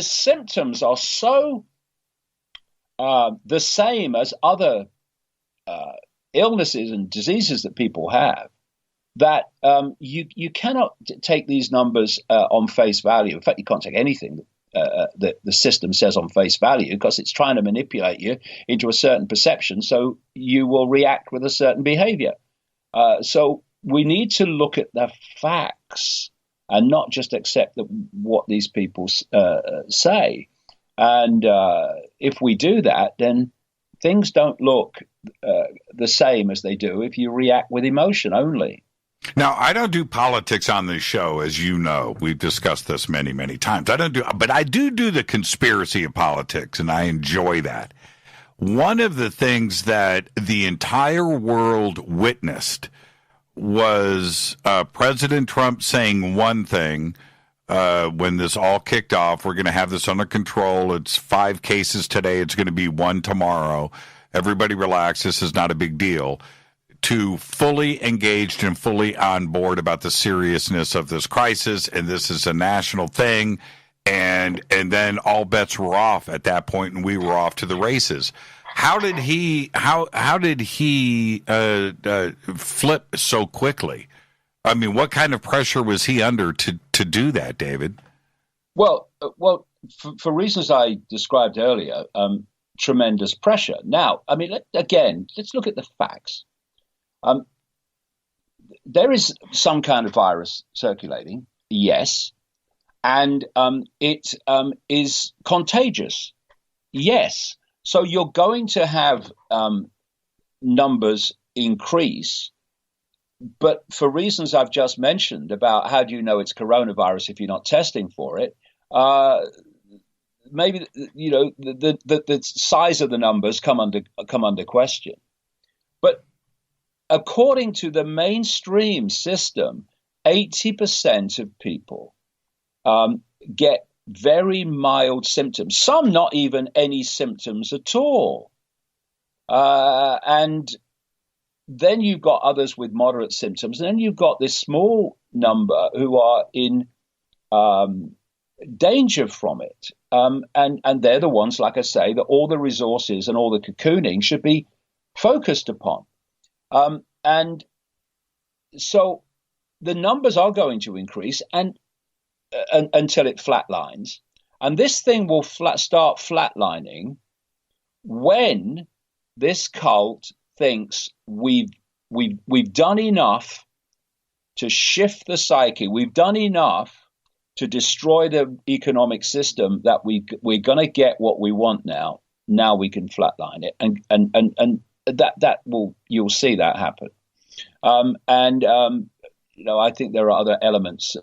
symptoms are so the same as other illnesses and diseases that people have that you cannot take these numbers on face value. In fact, you can't take anything that the system says on face value, because it's trying to manipulate you into a certain perception so you will react with a certain behavior. So we need to look at the facts and not just accept what these people say. And if we do that, then things don't look the same as they do if you react with emotion only. Now, I don't do politics on this show, as you know. We've discussed this many, many times. But I do the conspiracy of politics, and I enjoy that. One of the things that the entire world witnessed was President Trump saying one thing when this all kicked off. We're going to have this under control. It's 5 cases today. It's going to be 1 tomorrow. Everybody relax. This is not a big deal. To fully engaged and fully on board about the seriousness of this crisis, and this is a national thing, and then all bets were off at that point, and we were off to the races. How did he flip so quickly? I mean, what kind of pressure was he under to do that, David? Well, for reasons I described earlier, tremendous pressure. Now, I mean, let's look at the facts. There is some kind of virus circulating, yes, and it is contagious, yes. So you're going to have numbers increase, but for reasons I've just mentioned about how do you know it's coronavirus if you're not testing for it, maybe the size of the numbers come under question, but according to the mainstream system, 80% of people get very mild symptoms, some not even any symptoms at all. And then you've got others with moderate symptoms. And then you've got this small number who are in danger from it. And they're the ones, like I say, that all the resources and all the cocooning should be focused upon. And so the numbers are going to increase and until it flatlines. And this thing will start flatlining when this cult thinks we've done enough to shift the psyche. We've done enough to destroy the economic system that we're going to get what we want now. Now we can flatline it, and that you'll see that happen. I think there are other elements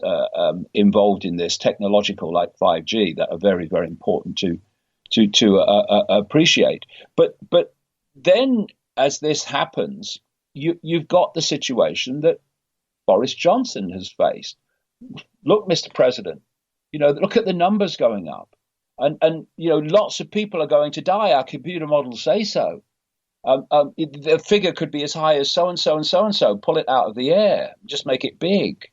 involved in this, technological, like 5G, that are very, very important to appreciate. But then, as this happens, you've got the situation that Boris Johnson has faced. Look, Mr. President, look at the numbers going up, and lots of people are going to die. Our computer models say so. The figure could be as high as so and so and so and so. Pull it out of the air, just make it big,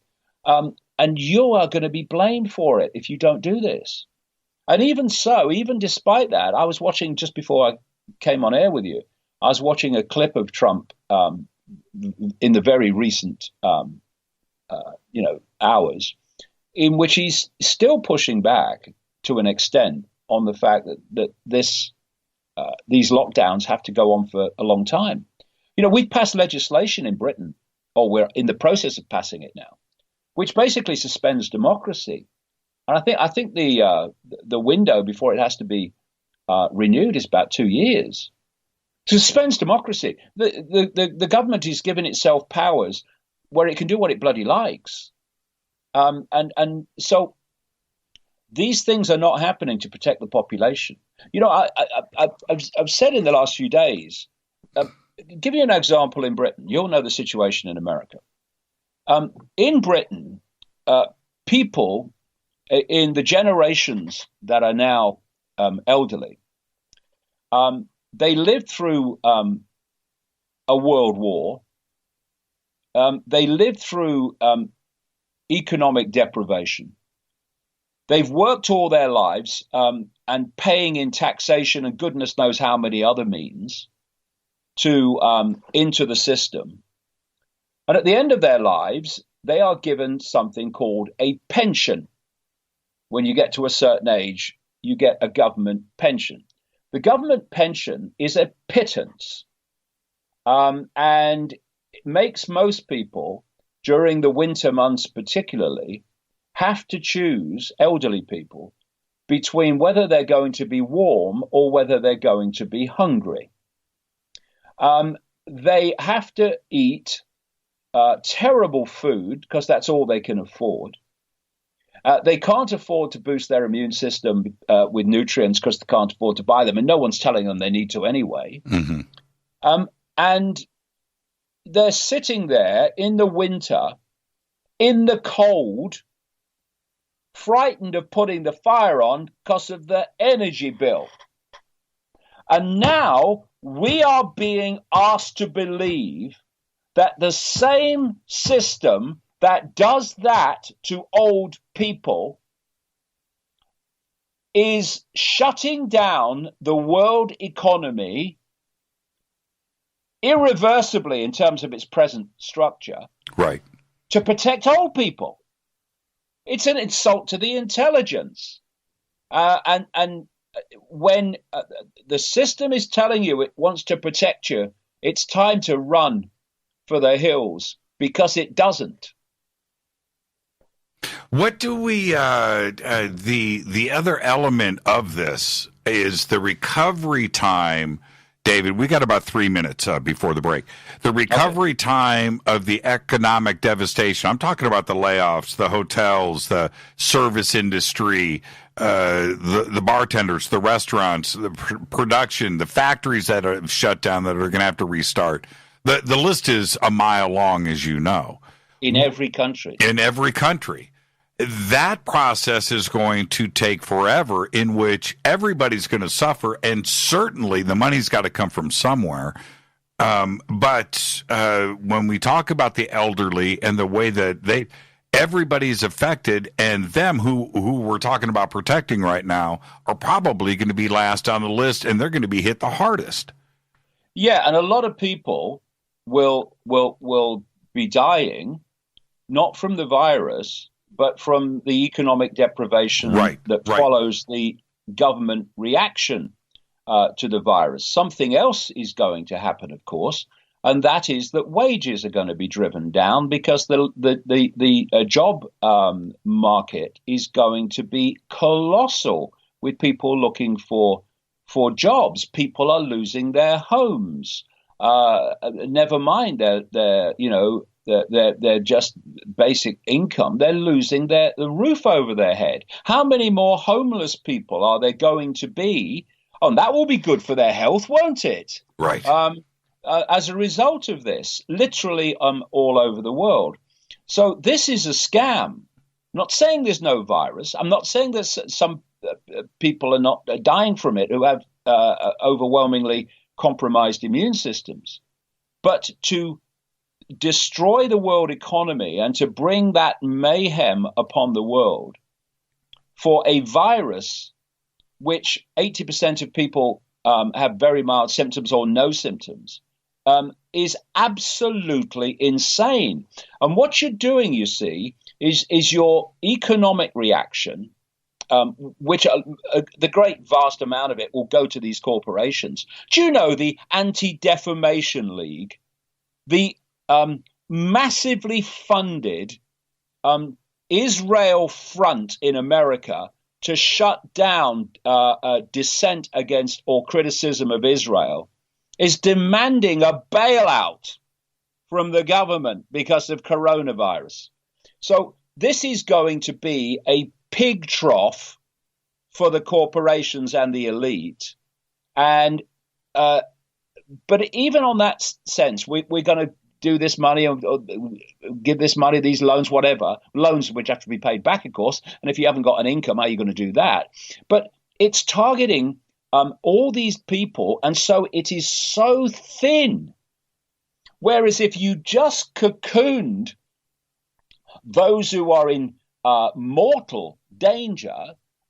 and you are going to be blamed for it if you don't do this. And even so, even despite that, I was watching just before I came on air with you. I was watching a clip of Trump in the very recent, hours, in which he's still pushing back to an extent on the fact that these lockdowns have to go on for a long time. We've passed legislation in Britain, or we're in the process of passing it now, which basically suspends democracy. And I think the window before it has to be renewed is about 2 years. Suspends democracy. The government is giving itself powers where it can do what it bloody likes. And so these things are not happening to protect the population. I've said in the last few days, give you an example in Britain. You'll know the situation in America. In Britain, people in the generations that are now elderly, they lived through a world war. They lived through economic deprivation. They've worked all their lives and paying in taxation and goodness knows how many other means into the system. And at the end of their lives, they are given something called a pension. When you get to a certain age, you get a government pension. The government pension is a pittance, and it makes most people, during the winter months particularly, have to choose, elderly people, between whether they're going to be warm or whether they're going to be hungry. They have to eat terrible food because that's all they can afford. They can't afford to boost their immune system with nutrients because they can't afford to buy them, and no one's telling them they need to anyway. Mm-hmm. And they're sitting there in the winter, in the cold, frightened of putting the fire on because of the energy bill. And now we are being asked to believe that the same system that does that to old people is shutting down the world economy irreversibly in terms of its present structure, right, to protect old people. It's an insult to the intelligence. And when the system is telling you it wants to protect you, it's time to run for the hills because it doesn't. What do we, the other element of this is the recovery time. David, we got about 3 minutes before the break. The recovery time of the economic devastation. I'm talking about the layoffs, the hotels, the service industry, the bartenders, the restaurants, the production, the factories that are shut down that are going to have to restart. The list is a mile long, as you know. In every country. In every country. That process is going to take forever, in which everybody's going to suffer, and certainly the money's got to come from somewhere. But when we talk about the elderly and the way that everybody's affected, and them who we're talking about protecting right now are probably going to be last on the list, and they're going to be hit the hardest. Yeah, and a lot of people will be dying not from the virus, but from the economic deprivation that follows the government reaction to the virus. Something else is going to happen, of course, and that is that wages are going to be driven down because the job market is going to be colossal with people looking for jobs. People are losing their homes. Never mind their just basic income. They're losing the roof over their head. How many more homeless people are there going to be? Oh, and that will be good for their health, won't it? Right. As a result of this, literally all over the world. So this is a scam. I'm not saying there's no virus. I'm not saying that some people are not dying from it who have overwhelmingly compromised immune systems. But to destroy the world economy and to bring that mayhem upon the world for a virus which 80% of people have very mild symptoms or no symptoms is absolutely insane. And what you're doing, you see, is your economic reaction, which the great vast amount of it will go to these corporations. Do you know the Anti-Defamation League, the massively funded Israel Front in America to shut down dissent against or criticism of Israel, is demanding a bailout from the government because of coronavirus. So this is going to be a pig trough for the corporations and the elite. And but even on that sense, we're going to do this money, or give this money, these loans, whatever, loans which have to be paid back, of course. And if you haven't got an income, how are you going to do that? But it's targeting all these people. And so it is so thin. Whereas if you just cocooned those who are in mortal danger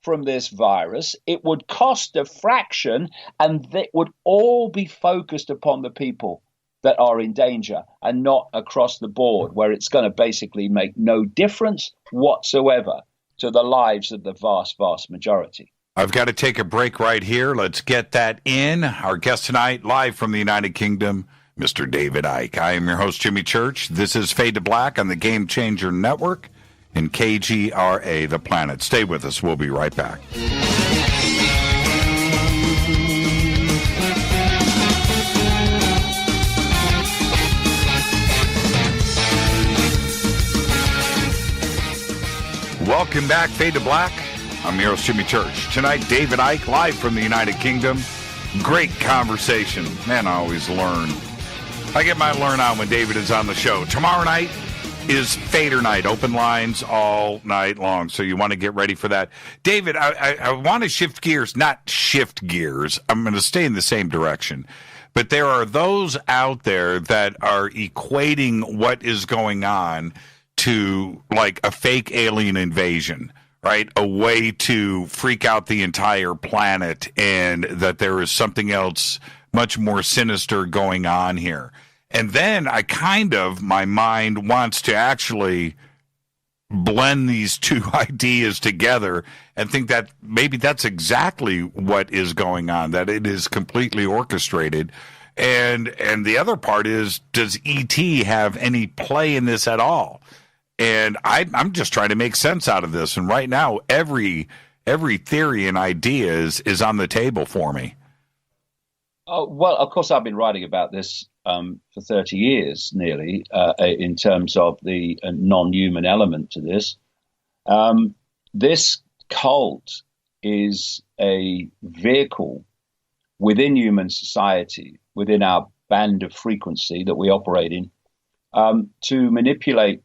from this virus, it would cost a fraction, and it would all be focused upon the people that are in danger and not across the board, where it's going to basically make no difference whatsoever to the lives of the vast, vast majority. I've got to take a break right here. Let's get that in. Our guest tonight, live from the United Kingdom, Mr. David Icke. I am your host, Jimmy Church. This is Fade to Black on the Game Changer Network and KGRA, The Planet. Stay with us. We'll be right back. Welcome back, Fade to Black. I'm your host, Jimmy Church. Tonight, David Icke, live from the United Kingdom. Great conversation. Man, I always learn. I get my learn on when David is on the show. Tomorrow night is Fader night. Open lines all night long, so you want to get ready for that. David, I want to shift gears. Not shift gears. I'm going to stay in the same direction. But there are those out there that are equating what is going on to like a fake alien invasion, right? A way to freak out the entire planet, and that there is something else much more sinister going on here. And then my mind wants to actually blend these two ideas together and think that maybe that's exactly what is going on, that it is completely orchestrated. And the other part is, does E.T. have any play in this at all? And I'm just trying to make sense out of this. And right now, every theory and idea is on the table for me. Oh, well, of course, I've been writing about this for 30 years, nearly, in terms of the non-human element to this. This cult is a vehicle within human society, within our band of frequency that we operate in, to manipulate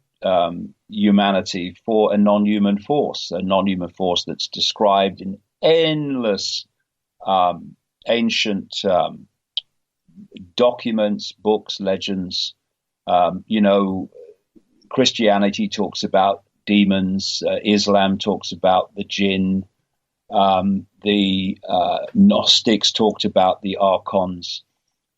humanity for a non-human force that's described in endless ancient documents, books, legends. Christianity talks about demons. Islam talks about the jinn. The Gnostics talked about the archons.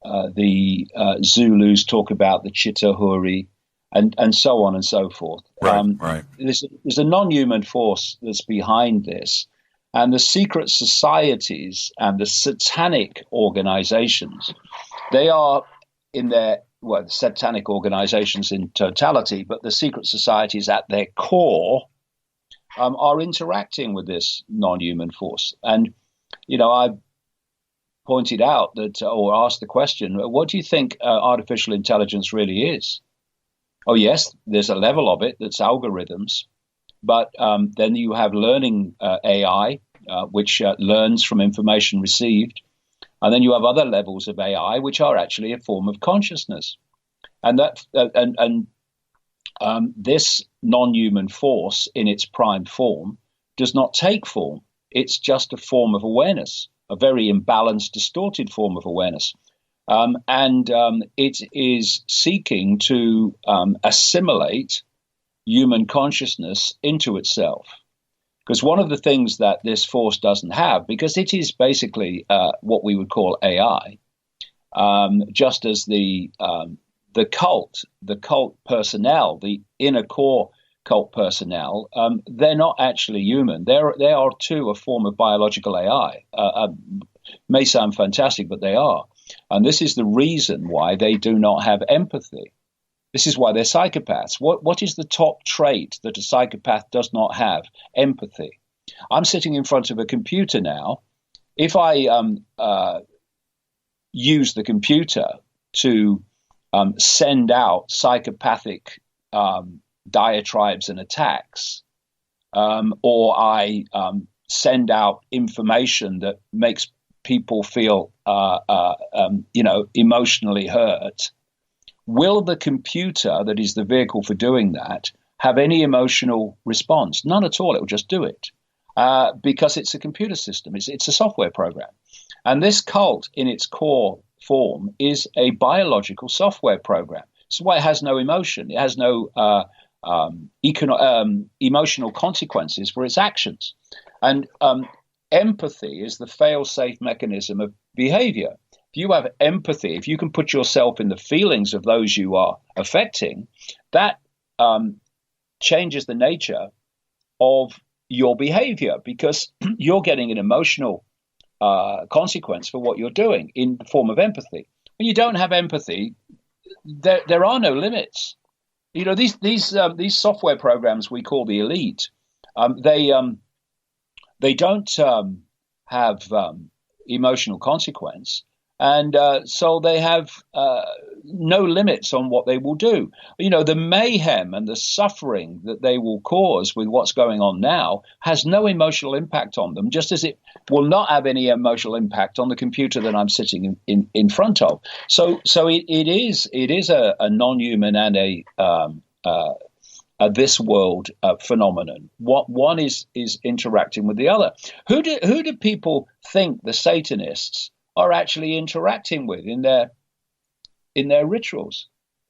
the Zulus talk about the Chitahuri, and so on and so forth. Right. There's a non-human force that's behind this, and the secret societies and the satanic organizations, they are in their, well, the satanic organizations in totality, but the secret societies at their core are interacting with this non-human force. And, I pointed out that, or asked the question, what do you think artificial intelligence really is? Oh, yes, there's a level of it that's algorithms, but then you have learning AI, which learns from information received. And then you have other levels of AI, which are actually a form of consciousness. And this non-human force in its prime form does not take form. It's just a form of awareness, a very imbalanced, distorted form of awareness. It is seeking to assimilate human consciousness into itself. Because one of the things that this force doesn't have, because it is basically what we would call AI, just as the cult personnel, the inner core cult personnel, they're not actually human. They are too a form of biological AI. May sound fantastic, but they are. And this is the reason why they do not have empathy. This is why they're psychopaths. What is the top trait that a psychopath does not have? Empathy. I'm sitting in front of a computer now. If I use the computer to send out psychopathic diatribes and attacks, or I send out information that makes people feel, emotionally hurt, will the computer that is the vehicle for doing that have any emotional response? None at all. It will just do it because it's a computer system. It's a software program. And this cult in its core form is a biological software program. That's why it has no emotion. It has no emotional consequences for its actions. And empathy is the fail-safe mechanism of behavior. If you have empathy, if you can put yourself in the feelings of those you are affecting, that changes the nature of your behavior, because you're getting an emotional consequence for what you're doing in the form of empathy. When you don't have empathy, there are no limits. These software programs we call the elite, they don't have emotional consequence, and so they have no limits on what they will do. The mayhem and the suffering that they will cause with what's going on now has no emotional impact on them, just as it will not have any emotional impact on the computer that I'm sitting in front of. So it is a non-human and a this world phenomenon. What one is interacting with the other. Who do people think the Satanists are actually interacting with in their rituals?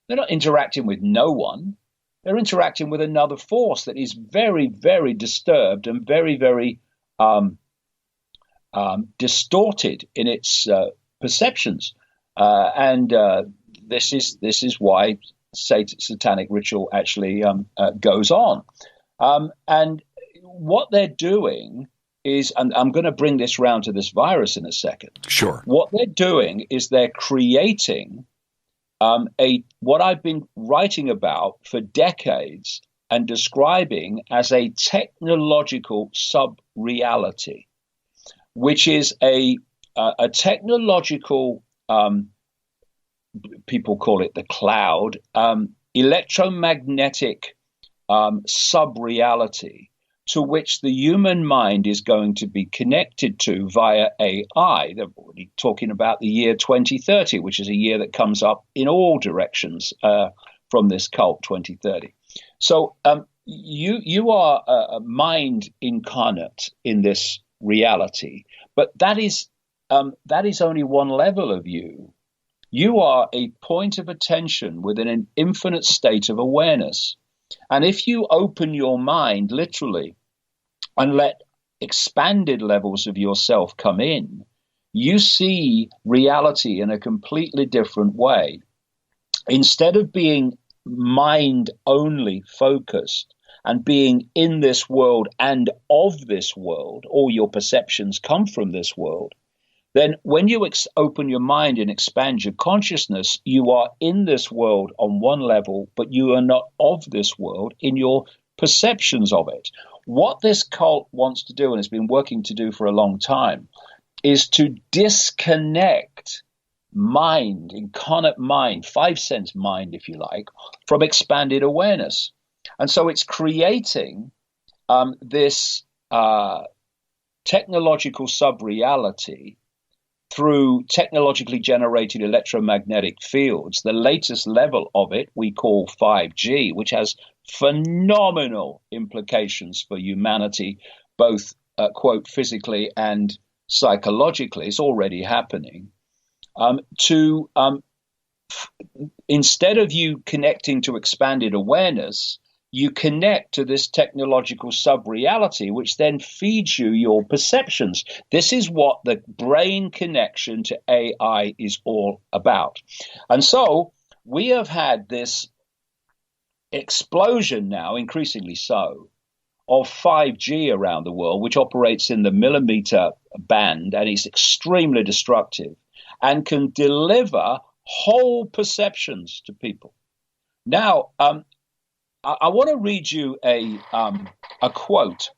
They're not interacting with no one. They're interacting with another force that is very, very disturbed and very, very distorted in its perceptions. This is why satanic ritual actually goes on. And what they're doing is, and I'm going to bring this round to this virus in a second. Sure. What they're doing is they're creating what I've been writing about for decades and describing as a technological sub-reality, which is a technological, people call it the cloud, electromagnetic sub-reality, to which the human mind is going to be connected to via AI. They're already talking about the year 2030, which is a year that comes up in all directions from this cult, 2030. So you are a mind incarnate in this reality, but that is only one level of you. You are a point of attention within an infinite state of awareness. And if you open your mind literally and let expanded levels of yourself come in, you see reality in a completely different way. Instead of being mind only focused and being in this world and of this world, all your perceptions come from this world, then when you open your mind and expand your consciousness, you are in this world on one level, but you are not of this world in your perceptions of it. What this cult wants to do, and has been working to do for a long time, is to disconnect mind, incarnate mind, five sense mind, if you like, from expanded awareness. And so it's creating this technological sub-reality through technologically generated electromagnetic fields. The latest level of it we call 5G, which has phenomenal implications for humanity, both, quote, physically and psychologically. It's already happening. Instead of you connecting to expanded awareness, you connect to this technological sub-reality, which then feeds you your perceptions. This is what the brain connection to AI is all about. And so we have had this explosion now, increasingly so, of 5G around the world, which operates in the millimeter band and is extremely destructive and can deliver whole perceptions to people. Now, I want to read you a quote.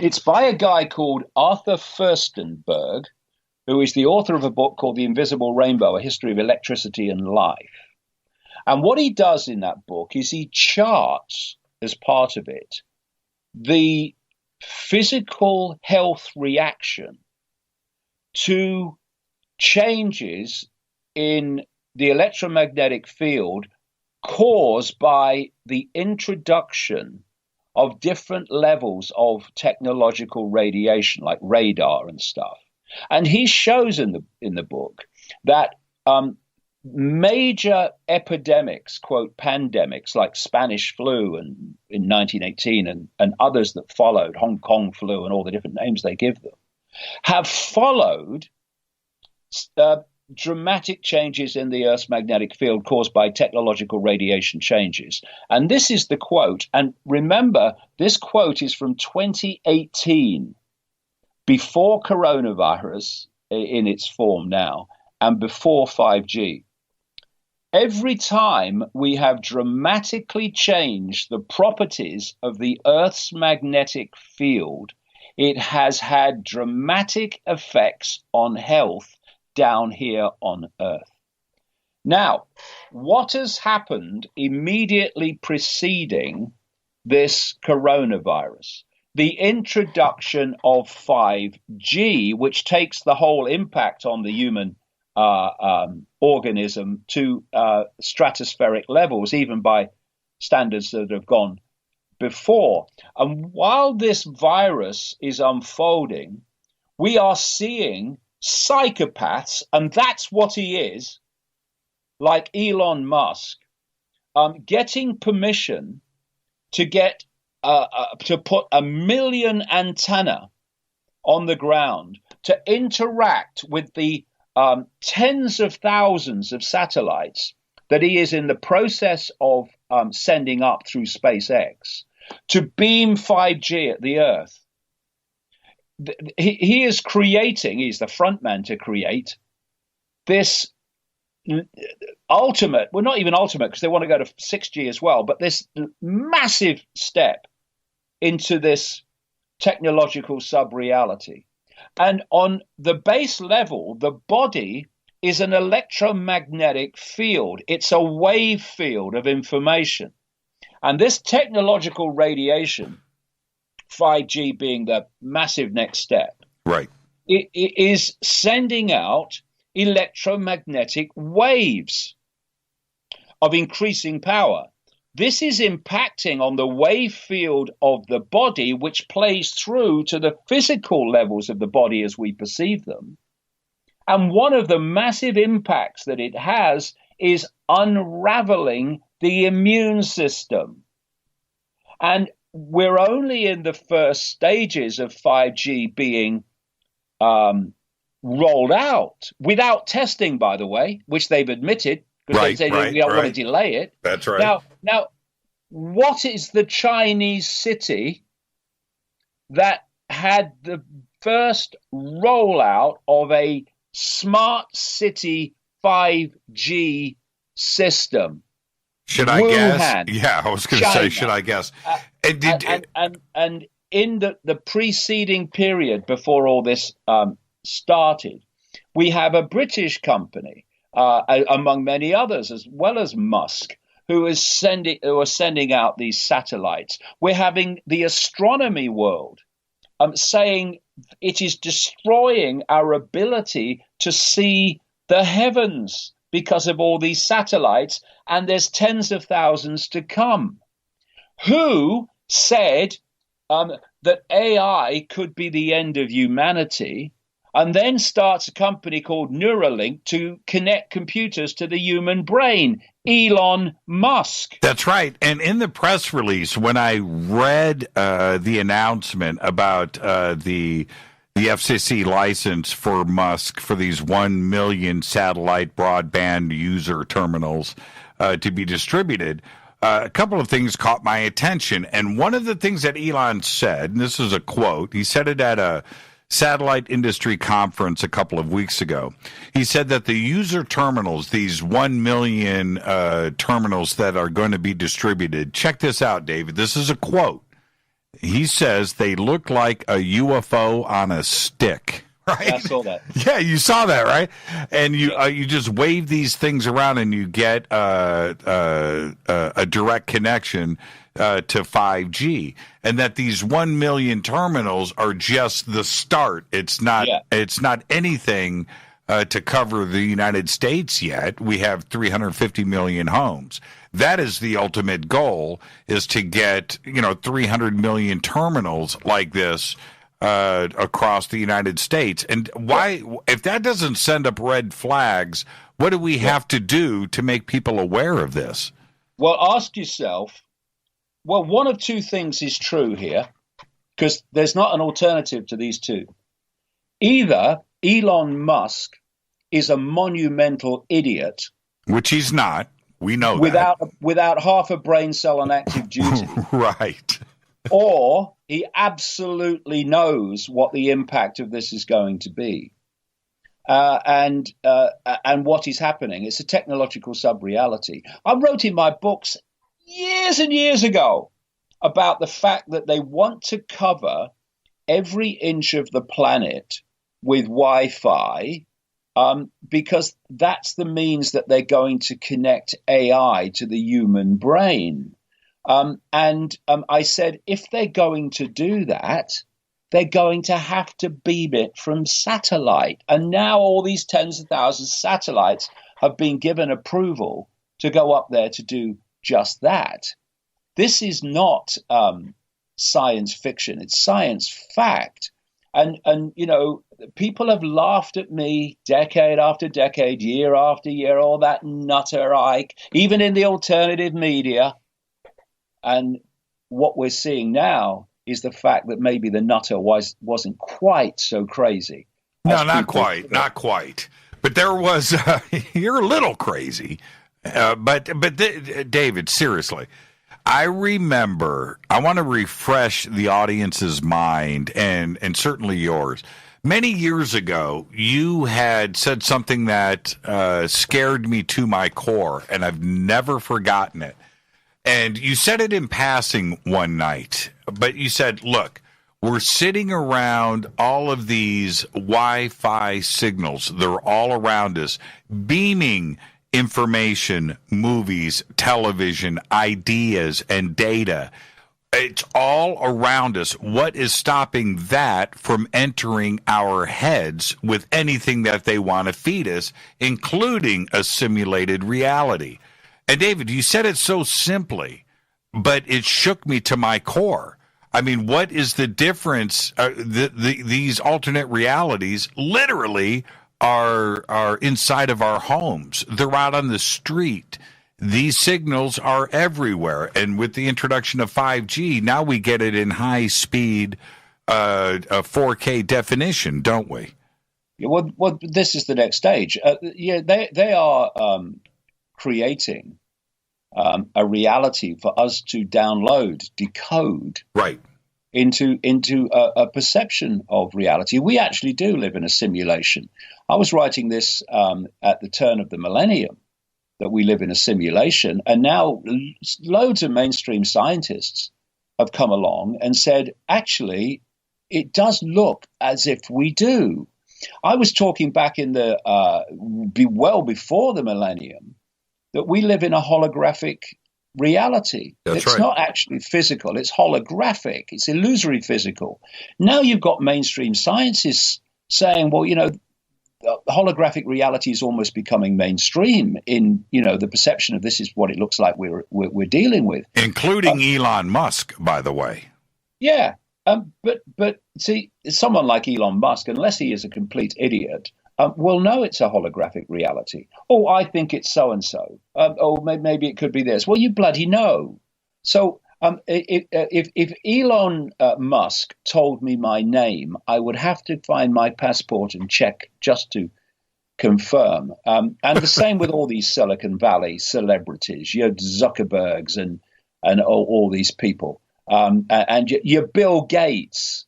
It's by a guy called Arthur Furstenberg, who is the author of a book called The Invisible Rainbow, A History of Electricity and Life. And what he does in that book is he charts, as part of it, the physical health reaction to changes in the electromagnetic field caused by the introduction of different levels of technological radiation, like radar and stuff. And he shows in the book that major epidemics, quote, pandemics, like Spanish flu in 1918 and others that followed, Hong Kong flu and all the different names they give them, have followed dramatic changes in the Earth's magnetic field caused by technological radiation changes. And this is the quote. And remember, this quote is from 2018, before coronavirus in its form now, and before 5G. Every time we have dramatically changed the properties of the Earth's magnetic field, it has had dramatic effects on health down here on Earth. Now, what has happened immediately preceding this coronavirus? The introduction of 5G, which takes the whole impact on the human organism to stratospheric levels, even by standards that have gone before. And while this virus is unfolding, we are seeing psychopaths, and that's what he is, like Elon Musk, getting permission to get to put 1 million antenna on the ground to interact with the tens of thousands of satellites that he is in the process of sending up through SpaceX to beam 5G at the Earth. He is creating, he's the front man to create this ultimate, well, not even ultimate, because they want to go to 6G as well, but this massive step into this technological sub-reality. And on the base level, the body is an electromagnetic field. It's a wave field of information. And this technological radiation, 5G being the massive next step, right, it is sending out electromagnetic waves of increasing power. This is impacting on the wave field of the body, which plays through to the physical levels of the body as we perceive them. And one of the massive impacts that it has is unraveling the immune system. And we're only in the first stages of 5G being rolled out without testing, by the way, which they've admitted because they say we don't want to delay it. That's right. Now, what is the Chinese city that had the first rollout of a smart city 5G system? Should I Wuhan, guess? Yeah, I was going to say, should I guess? And in the preceding period before all this started, we have a British company, among many others, as well as Musk, who are sending out these satellites. We're having the astronomy world saying it is destroying our ability to see the heavens because of all these satellites, and there's tens of thousands to come. Who said that AI could be the end of humanity, and then starts a company called Neuralink to connect computers to the human brain? Elon Musk. That's right. And in the press release, when I read the announcement about the FCC license for Musk for these 1 million satellite broadband user terminals to be distributed, a couple of things caught my attention. And one of the things that Elon said, and this is a quote, he said it at a satellite industry conference a couple of weeks ago. He said that the user terminals, these 1 million terminals that are going to be distributed, check this out, David. This is a quote. He says they look like a UFO on a stick. Right? I saw that. Yeah, you saw that, right? And you just wave these things around and you get a direct connection to 5G, and that these 1 million terminals are just the start. It's not anything to cover the United States yet. We have 350 million homes. That is the ultimate goal, is to get 300 million terminals like this across the United States. And why, if that doesn't send up red flags, what do we have to do to make people aware of this? Well, ask yourself, one of two things is true here, because there's not an alternative to these two. Either Elon Musk is a monumental idiot, which he's not. We know without half a brain cell on active duty. Right. Or he absolutely knows what the impact of this is going to be, and what is happening. It's a technological sub-reality. I wrote in my books years and years ago about the fact that they want to cover every inch of the planet with Wi-Fi, because that's the means that they're going to connect AI to the human brain. I said, if they're going to do that, they're going to have to beam it from satellite. And now all these tens of thousands of satellites have been given approval to go up there to do just that. This is not science fiction. It's science fact. And people have laughed at me decade after decade, year after year, all that nutter Icke, even in the alternative media. And what we're seeing now is the fact that maybe the nutter wasn't quite so crazy. No, not quite. But there was, you're a little crazy. But David, seriously, I want to refresh the audience's mind and certainly yours. Many years ago, you had said something that scared me to my core, and I've never forgotten it. And you said it in passing one night, but you said, look, we're sitting around all of these Wi-Fi signals. They're all around us, beaming information, movies, television, ideas, and data. It's all around us. What is stopping that from entering our heads with anything that they want to feed us, including a simulated reality? And David, you said it so simply, but it shook me to my core. I mean, what is the difference? These alternate realities literally are inside of our homes. They're out on the street. These signals are everywhere. And with the introduction of 5G, now we get it in high speed 4K definition, don't we? Yeah, well, this is the next stage. Yeah, they are creating a reality for us to download, decode Right. into a perception of reality. We actually do live in a simulation. I was writing this at the turn of the millennium, that we live in a simulation, and now loads of mainstream scientists have come along and said, actually, it does look as if we do. I was talking back in the well before the millennium that we live in a holographic reality. That's It's right. not actually physical, it's holographic, it's illusory physical. Now you've got mainstream scientists saying, well, holographic reality is almost becoming mainstream in, the perception of this is what it looks like we're dealing with. Including Elon Musk, by the way. Yeah. But see, someone like Elon Musk, unless he is a complete idiot, will know it's a holographic reality. Oh, I think it's so and so. Oh, maybe it could be this. Well, you bloody know. So if Elon Musk told me my name, I would have to find my passport and check just to confirm. And the same with all these Silicon Valley celebrities, your Zuckerbergs and all these people. And your Bill Gates.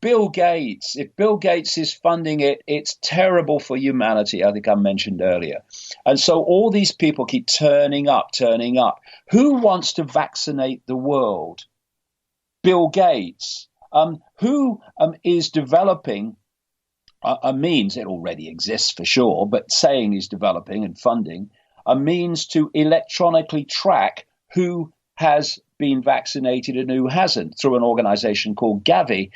Bill Gates, if Bill Gates is funding it, it's terrible for humanity, I think I mentioned earlier. And so all these people keep turning up. Who wants to vaccinate the world? Bill Gates. Who is developing a means, it already exists for sure, but saying he's developing and funding a means to electronically track who has been vaccinated and who hasn't through an organization called Gavi.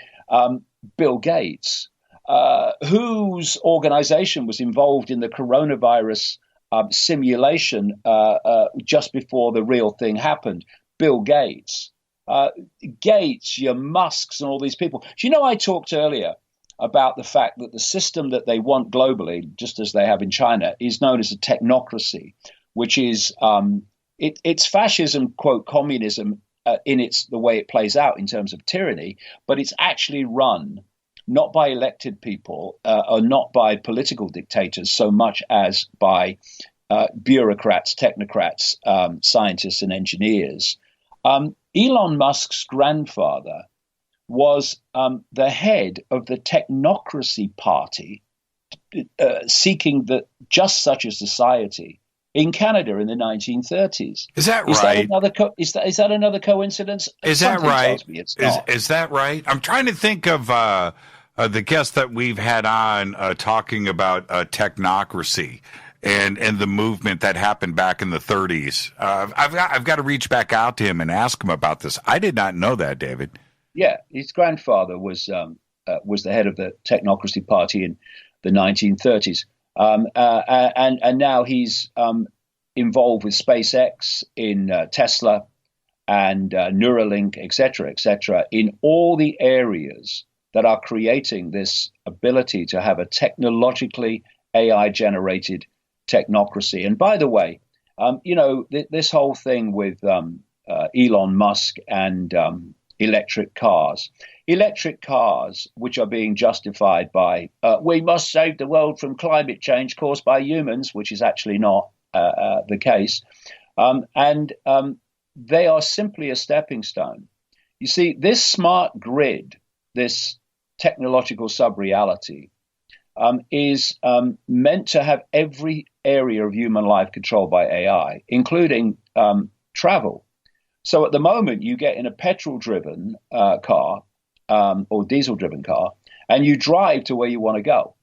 Bill Gates, whose organization was involved in the coronavirus simulation just before the real thing happened. Bill Gates. Gates, your Musks and all these people. Do you know, I talked earlier about the fact that the system that they want globally, just as they have in China, is known as a technocracy, which is it's fascism, quote, communism, in the way it plays out in terms of tyranny, but it's actually run not by elected people or not by political dictators so much as by bureaucrats, technocrats, scientists and engineers. Elon Musk's grandfather was the head of the technocracy party seeking just such a society in Canada in the 1930s. Is that right? Is that another coincidence? Is that Something right? tells me it's not. Is that right? I'm trying to think of the guests that we've had on talking about technocracy and the movement that happened back in the 30s. I've got to reach back out to him and ask him about this. I did not know that, David. Yeah, his grandfather was the head of the technocracy party in the 1930s. And now he's involved with SpaceX, in Tesla, and Neuralink, et cetera, in all the areas that are creating this ability to have a technologically AI-generated technocracy. And by the way, this whole thing with Elon Musk and electric cars, which are being justified by we must save the world from climate change caused by humans, which is actually not the case. And they are simply a stepping stone. You see, this smart grid, this technological sub-reality, is meant to have every area of human life controlled by AI, including travel. So at the moment, you get in a petrol-driven car or diesel-driven car, and you drive to where you want to go.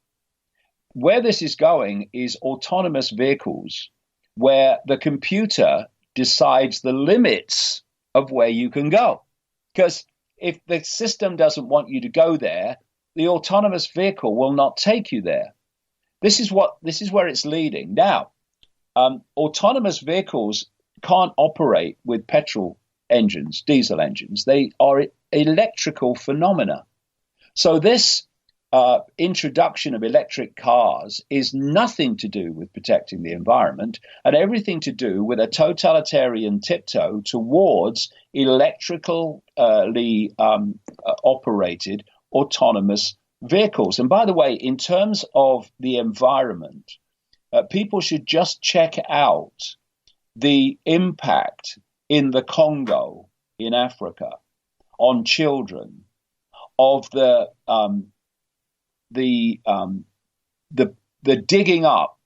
Where this is going is autonomous vehicles, where the computer decides the limits of where you can go. Because if the system doesn't want you to go there, the autonomous vehicle will not take you there. This is where it's leading. Now, autonomous vehicles can't operate with petrol engines, diesel engines. They are electrical phenomena. So this introduction of electric cars is nothing to do with protecting the environment and everything to do with a totalitarian tiptoe towards electrically operated autonomous vehicles. And by the way, in terms of the environment, people should just check out the impact in the Congo, in Africa, on children of the digging up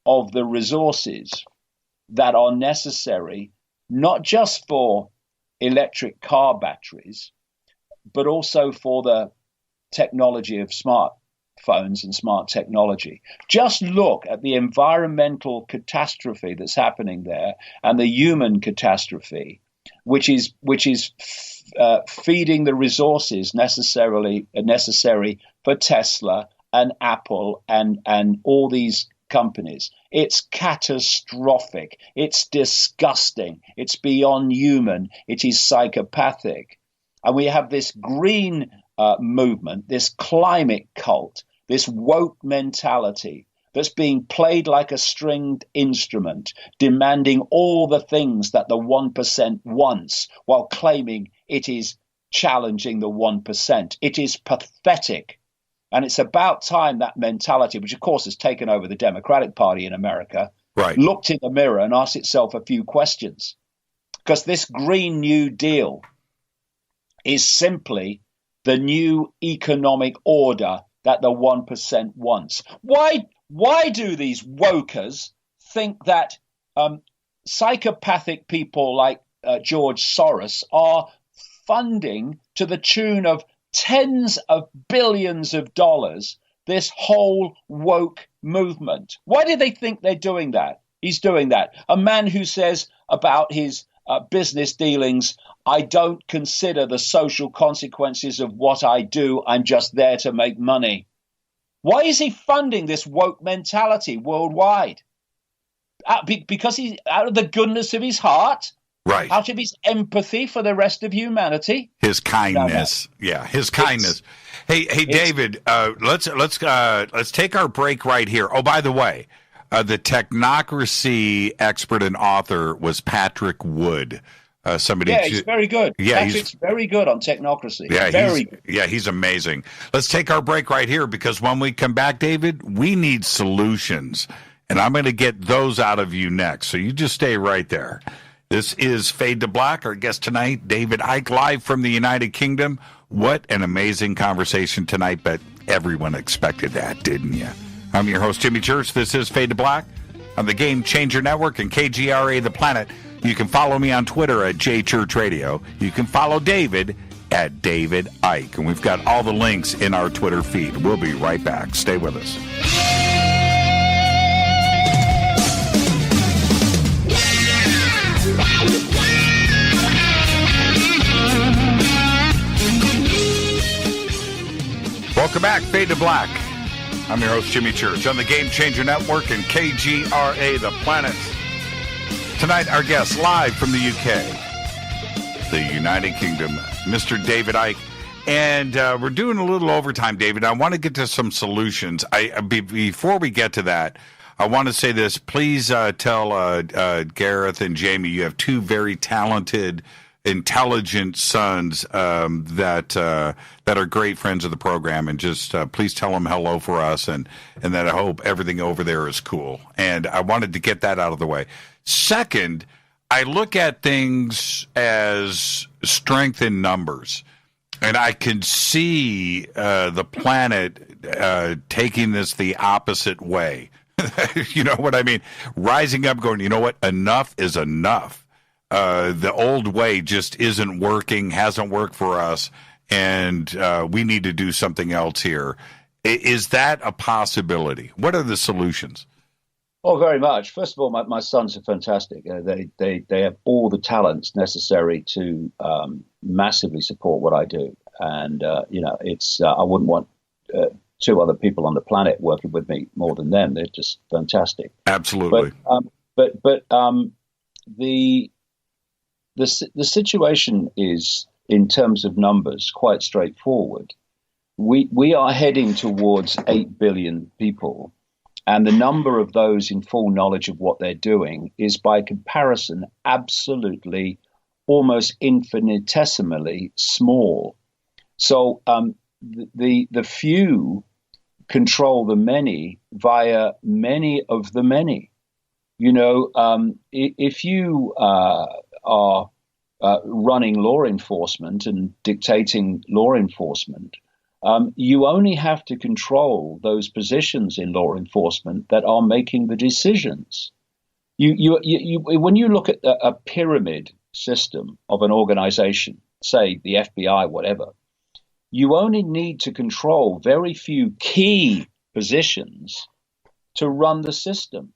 of the resources that are necessary, not just for electric car batteries, but also for the technology of smartphones and smart technology. Just look at the environmental catastrophe that's happening there and the human catastrophe, which is feeding the resources necessary for Tesla and Apple and all these companies. It's catastrophic. It's disgusting. It's beyond human. It is psychopathic. And we have this green movement, this climate cult, this woke mentality that's being played like a stringed instrument, demanding all the things that the 1% wants while claiming it is challenging the 1%. It is pathetic. And it's about time that mentality, which of course has taken over the Democratic Party in America, looked in the mirror and asked itself a few questions. Because this Green New Deal is simply the new economic order that the 1% wants. Why do these wokers think that psychopathic people like George Soros are funding to the tune of tens of billions of dollars this whole woke movement? Why do they think they're doing that? He's doing that. A man who says about his business dealings, I don't consider the social consequences of what I do. I'm just there to make money. Why is he funding this woke mentality worldwide? Because he's out of the goodness of his heart, right? Out of his empathy for the rest of humanity, his kindness, his kindness. Hey, David, let's take our break right here. Oh, by the way, the technocracy expert and author was Patrick Wood. He's very good. Yeah, Patrick's very good on technocracy. Yeah, he's amazing. Let's take our break right here because when we come back, David, we need solutions, and I'm going to get those out of you next. So you just stay right there. This is Fade to Black. Our guest tonight, David Icke, live from the United Kingdom. What an amazing conversation tonight, but everyone expected that, didn't you? I'm your host, Jimmy Church. This is Fade to Black on the Game Changer Network and KGRA The Planet. You can follow me on Twitter at JChurchRadio. You can follow David at David Icke. And we've got all the links in our Twitter feed. We'll be right back. Stay with us. Welcome back, Fade to Black. I'm your host, Jimmy Church, on the Game Changer Network and KGRA The Planet. Tonight, our guest, live from the UK, the United Kingdom, Mr. David Icke. And we're doing a little overtime, David. I want to get to some solutions. Before we get to that, I want to say this. Please tell Gareth and Jamie you have two very talented, intelligent sons that are great friends of the program, and just please tell them hello for us, and that I hope everything over there is cool. And I wanted to get that out of the way. Second, I look at things as strength in numbers, and I can see the planet taking this the opposite way. You know what I mean? Rising up, going, you know what? Enough is enough. The old way just isn't working, hasn't worked for us, and we need to do something else here. Is that a possibility? What are the solutions? Oh, very much. First of all, my sons are fantastic. They have all the talents necessary to massively support what I do, and it's I wouldn't want two other people on the planet working with me more than them. They're just fantastic. Absolutely. But the situation is, in terms of numbers, quite straightforward. We are heading towards 8 billion people, and the number of those in full knowledge of what they're doing is, by comparison, absolutely, almost infinitesimally small. So the few control the many via many of the many. If you are running law enforcement and dictating law enforcement, you only have to control those positions in law enforcement that are making the decisions. When you look at a pyramid system of an organization, say the FBI, whatever, you only need to control very few key positions to run the system,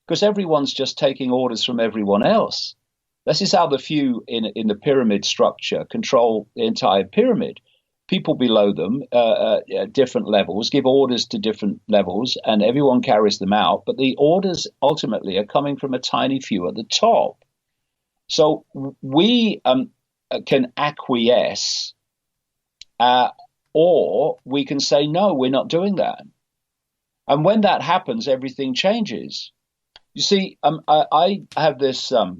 because everyone's just taking orders from everyone else. This is how the few in the pyramid structure control the entire pyramid. People below them, at different levels, give orders to different levels, and everyone carries them out. But the orders ultimately are coming from a tiny few at the top. So we can acquiesce, or we can say, no, we're not doing that. And when that happens, everything changes. You see, I have this, well,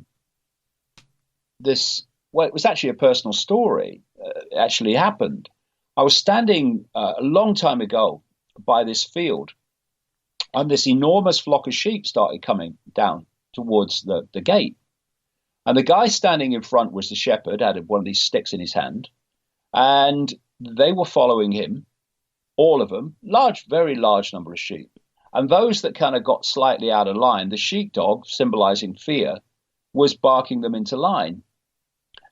it was actually a personal story. It actually happened. I was standing a long time ago by this field, and this enormous flock of sheep started coming down towards the gate. And the guy standing in front was the shepherd, had one of these sticks in his hand, and they were following him, all of them, very large number of sheep. And those that kind of got slightly out of line, the sheepdog, symbolizing fear, was barking them into line.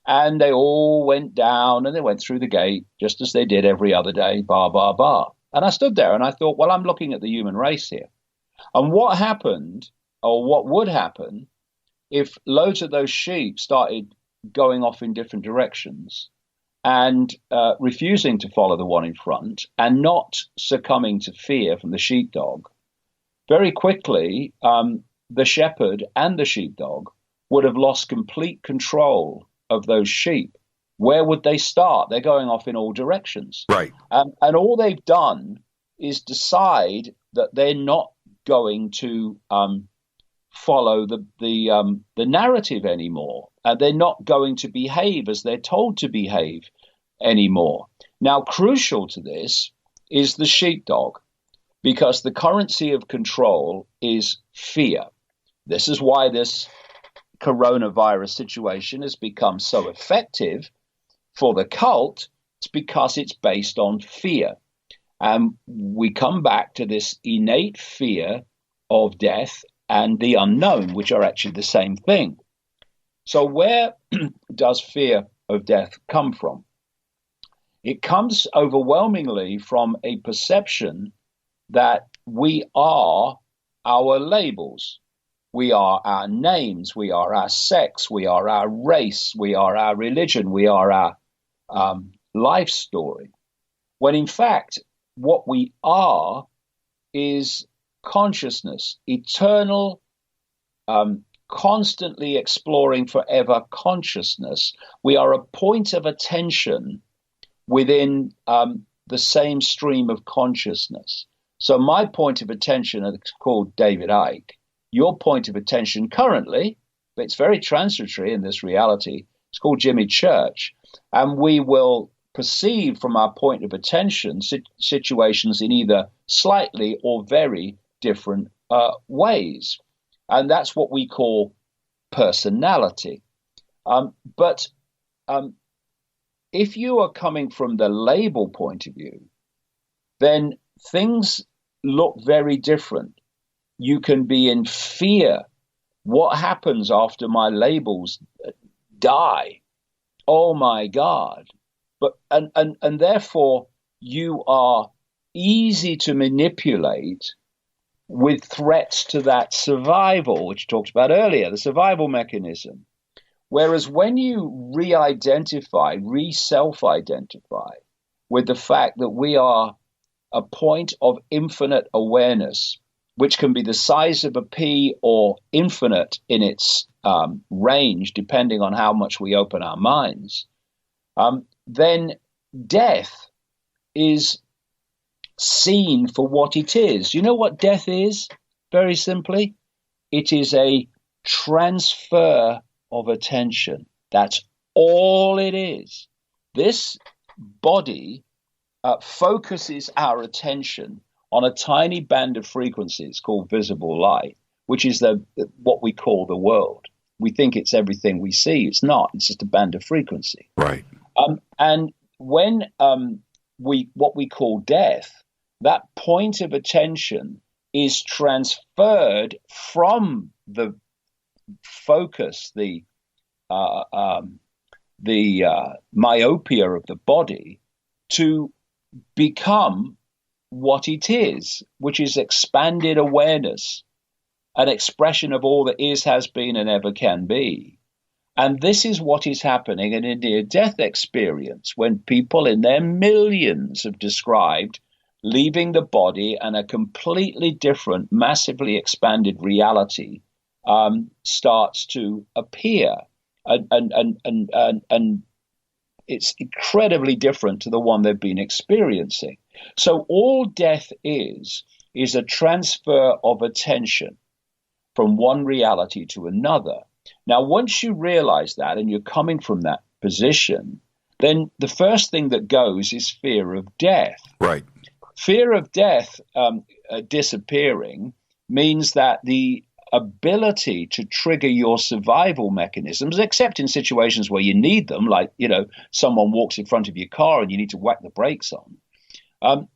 And they all went down and they went through the gate, just as they did every other day, bar, bar, bar. And I stood there and I thought, well, I'm looking at the human race here. And what happened, or what would happen, if loads of those sheep started going off in different directions and refusing to follow the one in front and not succumbing to fear from the sheepdog, very quickly, the shepherd and the sheepdog would have lost complete control of those sheep. Where would they start? They're going off in all directions. Right. And all they've done is decide that they're not going to follow the narrative anymore. They're not going to behave as they're told to behave anymore. Now, crucial to this is the sheepdog, because the currency of control is fear. This is why this coronavirus situation has become so effective for the cult. It's because it's based on fear. And we come back to this innate fear of death and the unknown, which are actually the same thing. So where does fear of death come from? It comes overwhelmingly from a perception that we are our labels. We are our names, we are our sex, we are our race, we are our religion, we are our life story. When in fact, what we are is consciousness, eternal, constantly exploring forever consciousness. We are a point of attention within the same stream of consciousness. So my point of attention is called David Icke. Your point of attention currently, but it's very transitory in this reality, it's called Jimmy Church. And we will perceive from our point of attention situations in either slightly or very different ways. And that's what we call personality. But if you are coming from the label point of view, then things look very different. You can be in fear. What happens after my labels die? Oh my God. But and therefore you are easy to manipulate with threats to that survival, which you talked about earlier, the survival mechanism. Whereas when you re-identify, re-self-identify with the fact that we are a point of infinite awareness, which can be the size of a pea or infinite in its range, depending on how much we open our minds, then death is seen for what it is. You know what death is? Very simply, it is a transfer of attention. That's all it is. This body focuses our attention on a tiny band of frequencies called visible light, which is what we call the world. We think it's everything we see. It's not. It's just a band of frequency. Right. And when what we call death, that point of attention is transferred from the focus, the myopia of the body, to become what it is, which is expanded awareness, an expression of all that is, has been, and ever can be. And this is what is happening in a near-death experience when people in their millions have described leaving the body and a completely different, massively expanded reality starts to appear. And it's incredibly different to the one they've been experiencing. So all death is a transfer of attention from one reality to another. Now, once you realize that and you're coming from that position, then the first thing that goes is fear of death. Right. Fear of death disappearing means that the ability to trigger your survival mechanisms, except in situations where you need them, like, someone walks in front of your car and you need to whack the brakes on,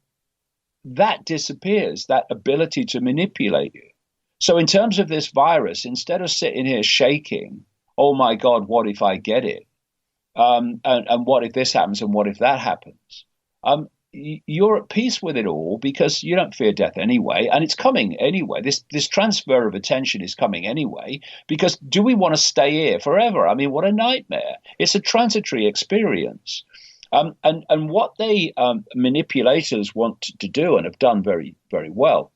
that disappears, that ability to manipulate you. So in terms of this virus, instead of sitting here shaking, oh my God, what if I get it? And what if this happens and what if that happens? You're at peace with it all because you don't fear death anyway, and it's coming anyway. This transfer of attention is coming anyway, because do we want to stay here forever? I mean, what a nightmare. It's a transitory experience. And what they manipulators want to do, and have done very, very well,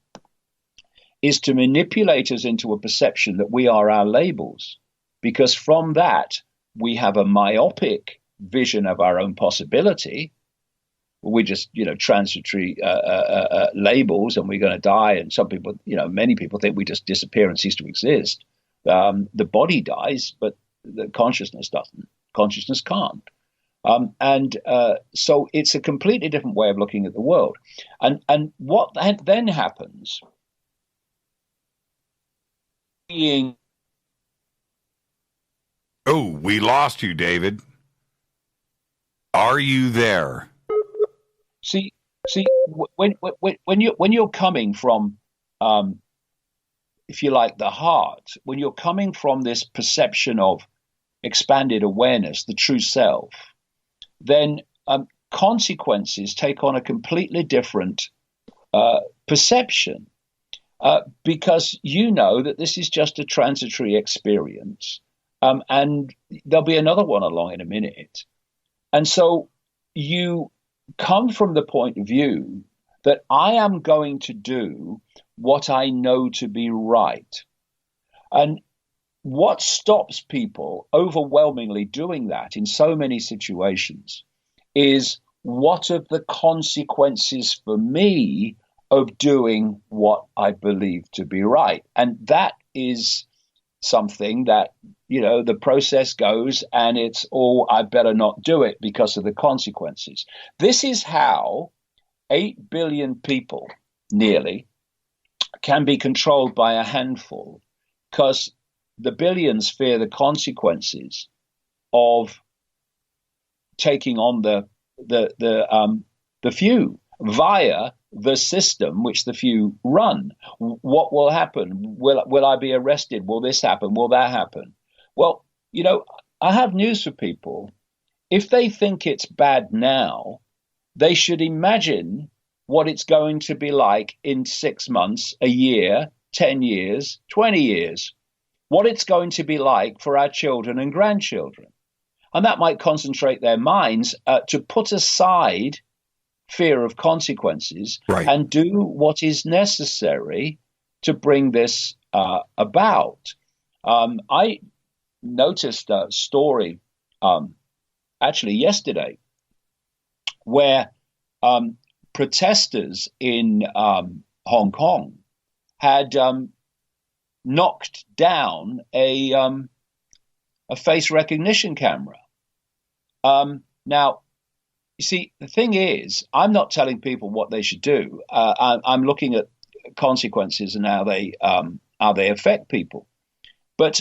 is to manipulate us into a perception that we are our labels, because from that we have a myopic vision of our own possibility. We just, transitory labels, and we're going to die. And some people, many people think we just disappear and cease to exist. The body dies, but the consciousness doesn't. Consciousness can't. So it's a completely different way of looking at the world. And what then happens, Oh, we lost you, David. Are you there? See, when you're coming from, if you like, the heart, when you're coming from this perception of expanded awareness, the true self, then consequences take on a completely different perception, because you know that this is just a transitory experience, and there'll be another one along in a minute. And so you come from the point of view that I am going to do what I know to be right. And what stops people overwhelmingly doing that in so many situations is, what are the consequences for me of doing what I believe to be right? And that is something that, the process goes, and it's, I better not do it because of the consequences. This is how 8 billion people, nearly, can be controlled by a handful, because the billions fear the consequences of taking on the few via the system which the few run. What will happen? Will I be arrested? Will this happen? Will that happen? Well, I have news for people. If they think it's bad now, they should imagine what it's going to be like in 6 months, a year, 10 years, 20 years, what it's going to be like for our children and grandchildren. And that might concentrate their minds to put aside fear of consequences, right, and do what is necessary to bring this about. I noticed a story actually yesterday where protesters in Hong Kong had knocked down a face recognition camera. Now, you see, the thing is, I'm not telling people what they should do. I'm looking at consequences and how they affect people. But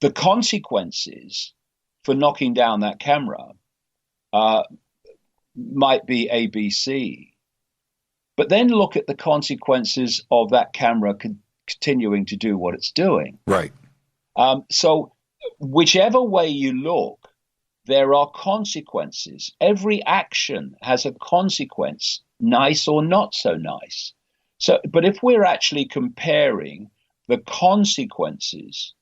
the consequences for knocking down that camera might be ABC. But then look at the consequences of that camera continuing to do what it's doing. Right. So whichever way you look, there are consequences. Every action has a consequence, nice or not so nice. So, but if we're actually comparing the consequences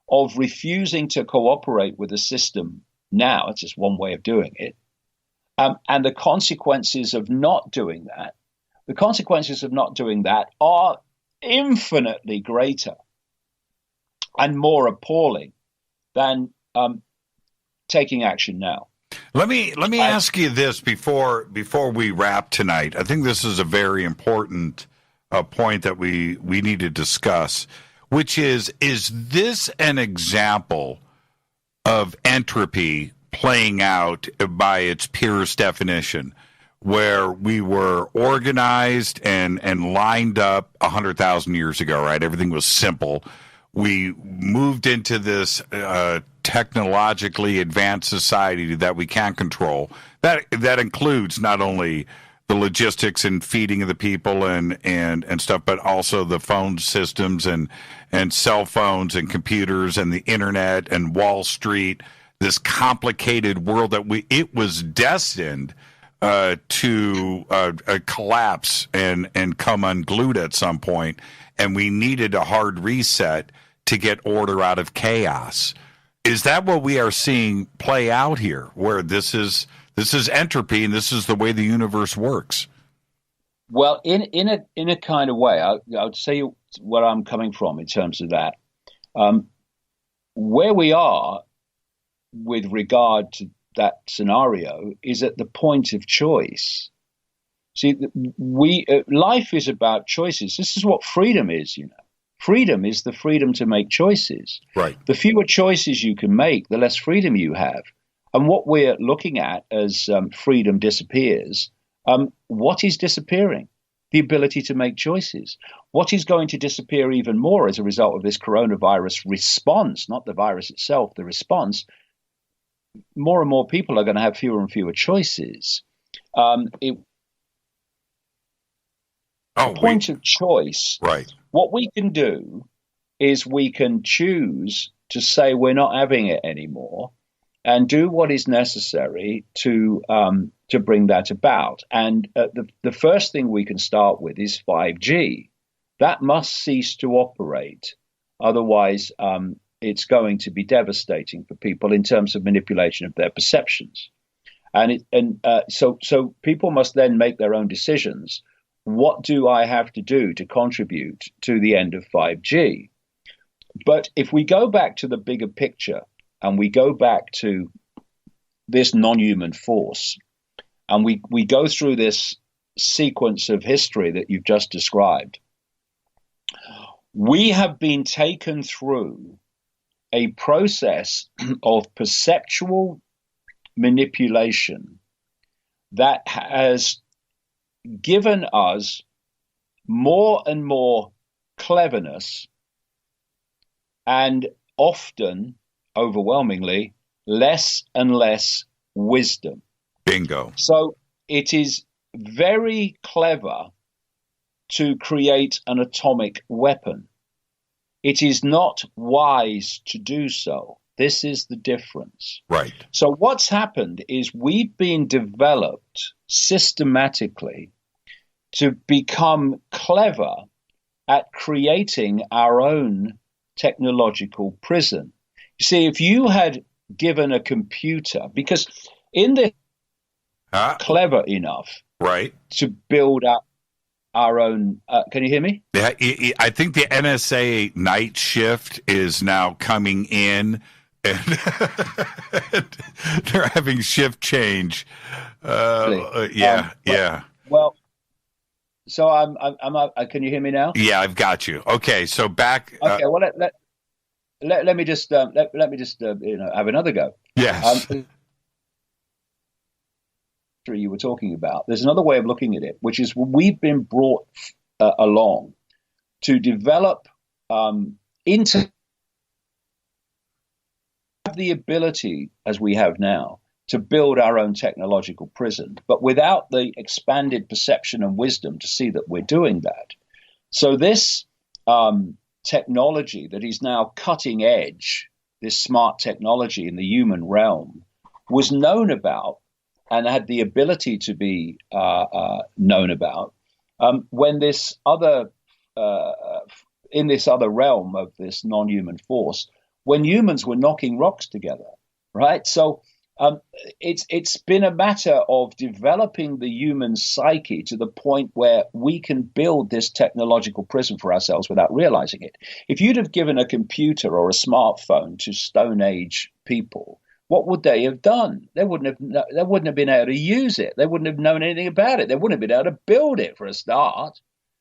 of refusing to cooperate with the system now, it's just one way of doing it, and the consequences of not doing that, the consequences of not doing that are infinitely greater and more appalling than taking action now. Let me ask you this before we wrap tonight. I think this is a very important point that we need to discuss, which is this an example of entropy playing out by its purest definition, where we were organized and lined up 100,000 years ago, right? Everything was simple. We moved into this technologically advanced society that we can't control. That includes not only the logistics and feeding of the people and stuff, but also the phone systems and cell phones and computers and the internet and Wall Street, this complicated world that it was destined to collapse and come unglued at some point, and we needed a hard reset to get order out of chaos. Is that what we are seeing play out here, where this is entropy and this is the way the universe works? Well, in a kind of way, I would say where I'm coming from in terms of that. Where we are with regard to that scenario is at the point of choice. See, life is about choices. This is what freedom is, you know. Freedom is the freedom to make choices. Right. The fewer choices you can make, the less freedom you have. And what we're looking at as freedom disappears, what is disappearing? The ability to make choices. What is going to disappear even more as a result of this coronavirus response, not the virus itself, the response, more and more people are going to have fewer and fewer choices. Point of choice. Right. What we can do is we can choose to say we're not having it anymore and do what is necessary to bring that about. And the first thing we can start with is 5G. That must cease to operate. Otherwise, it's going to be devastating for people in terms of manipulation of their perceptions. So people must then make their own decisions. What do I have to do to contribute to the end of 5G? But if we go back to the bigger picture and we go back to this non-human force and we go through this sequence of history that you've just described, we have been taken through a process of perceptual manipulation that has given us more and more cleverness and often, overwhelmingly, less and less wisdom. Bingo. So it is very clever to create an atomic weapon. It is not wise to do so. This is the difference. Right. So what's happened is we've been developed systematically to become clever at creating our own technological prison. You see, if you had given a computer, because in the clever enough right to build up our own, can you hear me? Yeah, I think the NSA night shift is now coming in, and they're having shift change. Yeah. Well, so I'm. Can you hear me now? Yeah, I've got you. Okay, so back. Okay. Well, let me just have another go. Yes. you were talking about, there's another way of looking at it, which is we've been brought along to develop into the ability, as we have now, to build our own technological prison, but without the expanded perception and wisdom to see that we're doing that. So this technology that is now cutting edge, this smart technology in the human realm, was known about and had the ability to be known about when this other, in this other realm of this non-human force, when humans were knocking rocks together, right? So it's been a matter of developing the human psyche to the point where we can build this technological prison for ourselves without realizing it. If you'd have given a computer or a smartphone to Stone Age people, what would they have done? They wouldn't have been able to use it. They wouldn't have known anything about it. They wouldn't have been able to build it for a start.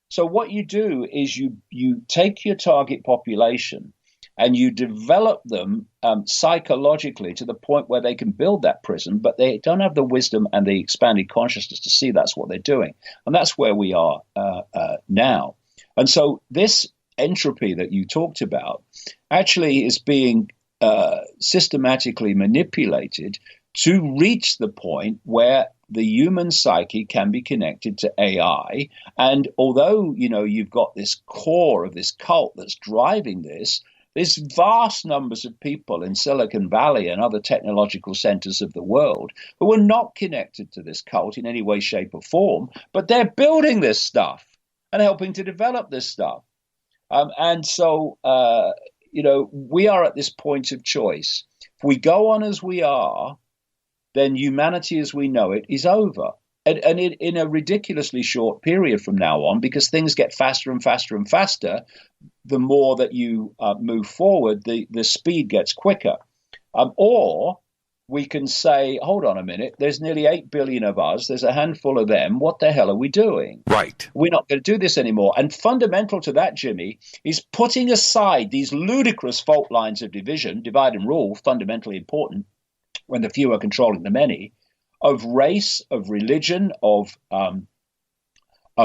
So what you do is you take your target population and you develop them psychologically to the point where they can build that prison, but they don't have the wisdom and the expanded consciousness to see that's what they're doing. And that's where we are now. And so this entropy that you talked about actually is being systematically manipulated to reach the point where the human psyche can be connected to AI. And although, you've got this core of this cult that's driving this, there's vast numbers of people in Silicon Valley and other technological centers of the world who are not connected to this cult in any way, shape, or form, but they're building this stuff and helping to develop this stuff. And so, we are at this point of choice. If we go on as we are, then humanity as we know it is over. And in a ridiculously short period from now on, because things get faster and faster and faster, the more that you move forward, the speed gets quicker. Or we can say, hold on a minute, there's nearly 8 billion of us, there's a handful of them, what the hell are we doing? Right. We're not going to do this anymore. And fundamental to that, Jimmy, is putting aside these ludicrous fault lines of division, divide and rule, fundamentally important when the few are controlling the many, of race, of religion, of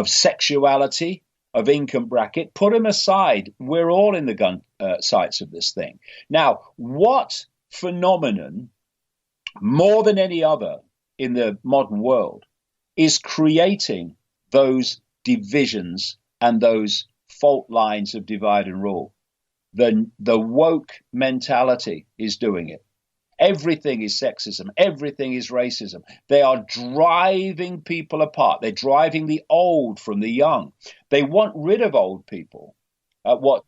sexuality, of income bracket. Put them aside. We're all in the gun sights of this thing. Now, what phenomenon, more than any other in the modern world, is creating those divisions and those fault lines of divide and rule? The woke mentality is doing it. Everything is sexism. Everything is racism. They are driving people apart. They're driving the old from the young. They want rid of old people. It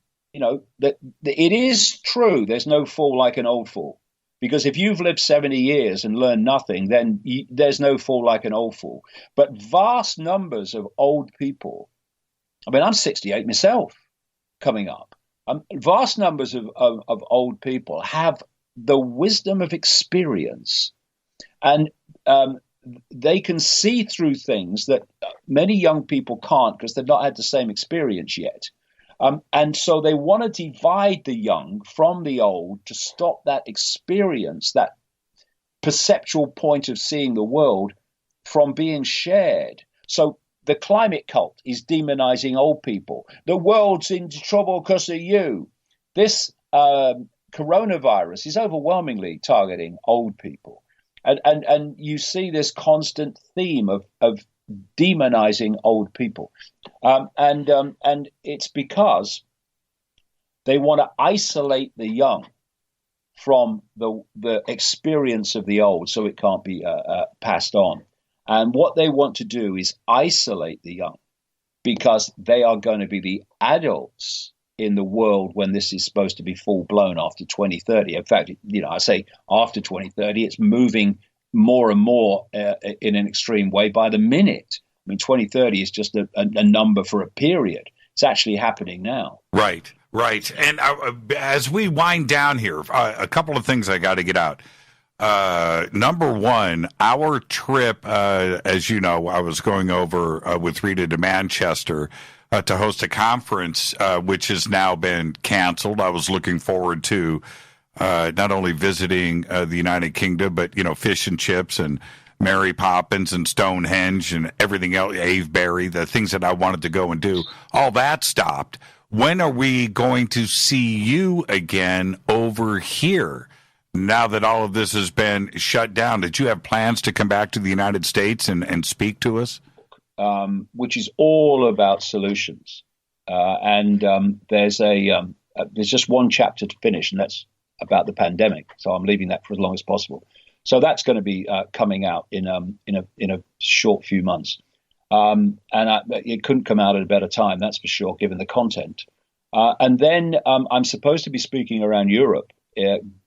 is true. There's no fool like an old fool. Because if you've lived 70 years and learned nothing, then there's no fool like an old fool. But vast numbers of old people, I'm 68 myself coming up. Vast numbers of old people have the wisdom of experience, and they can see through things that many young people can't because they've not had the same experience yet. And so they want to divide the young from the old to stop that experience, that perceptual point of seeing the world from being shared. So the climate cult is demonizing old people. The world's in trouble because of you. This coronavirus is overwhelmingly targeting old people. And you see this constant theme of demonizing old people. And it's because they want to isolate the young from the experience of the old so it can't be passed on. And what they want to do is isolate the young because they are going to be the adults in the world when this is supposed to be full blown after 2030. In fact, I say after 2030, it's moving more and more in an extreme way by the minute. 2030 is just a number for a period. It's actually happening now. Right. And as we wind down here, a couple of things I got to get out. Number one, our trip, as you know, I was going over with Rita to Manchester to host a conference, which has now been canceled. I was looking forward to not only visiting the United Kingdom, but, fish and chips and Mary Poppins and Stonehenge and everything else, Avebury, the things that I wanted to go and do, all that stopped. When are we going to see you again over here? Now that all of this has been shut down, did you have plans to come back to the United States and speak to us? Which is all about solutions. There's just one chapter to finish, and that's about the pandemic. So I'm leaving that for as long as possible. So that's going to be coming out in a short few months. It couldn't come out at a better time, that's for sure, given the content. And then I'm supposed to be speaking around Europe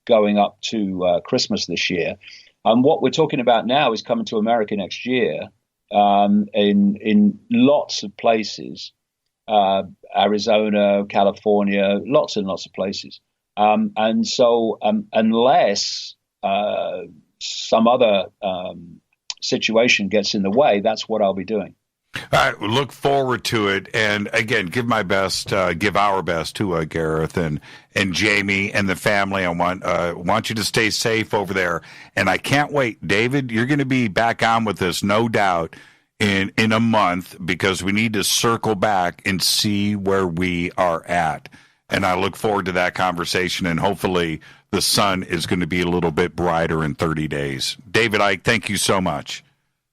going up to Christmas this year. And what we're talking about now is coming to America next year in lots of places, Arizona, California, lots and lots of places. And so unless some other situation gets in the way, that's what I'll be doing. All right, look forward to it, and again, give our best to Gareth and Jamie and the family. I want you to stay safe over there, and I can't wait, David. You're going to be back on with us, no doubt, in a month, because we need to circle back and see where we are at. And I look forward to that conversation, and hopefully the sun is going to be a little bit brighter in 30 days. David Icke, thank you so much.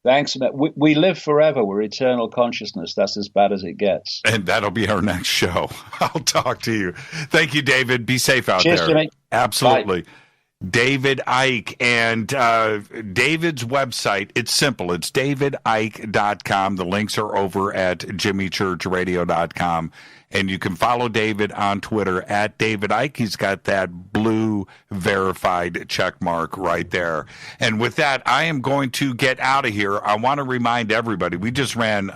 Thanks. We live forever. We're eternal consciousness. That's as bad as it gets. And that'll be our next show. I'll talk to you. Thank you, David. Be safe out Cheers, there. Jimmy. Absolutely. Bye. David Icke, and David's website, it's simple. It's davidicke.com. The links are over at jimmychurchradio.com. And you can follow David on Twitter at David Icke. He's got that blue verified check mark right there. And with that, I am going to get out of here. I want to remind everybody, we just ran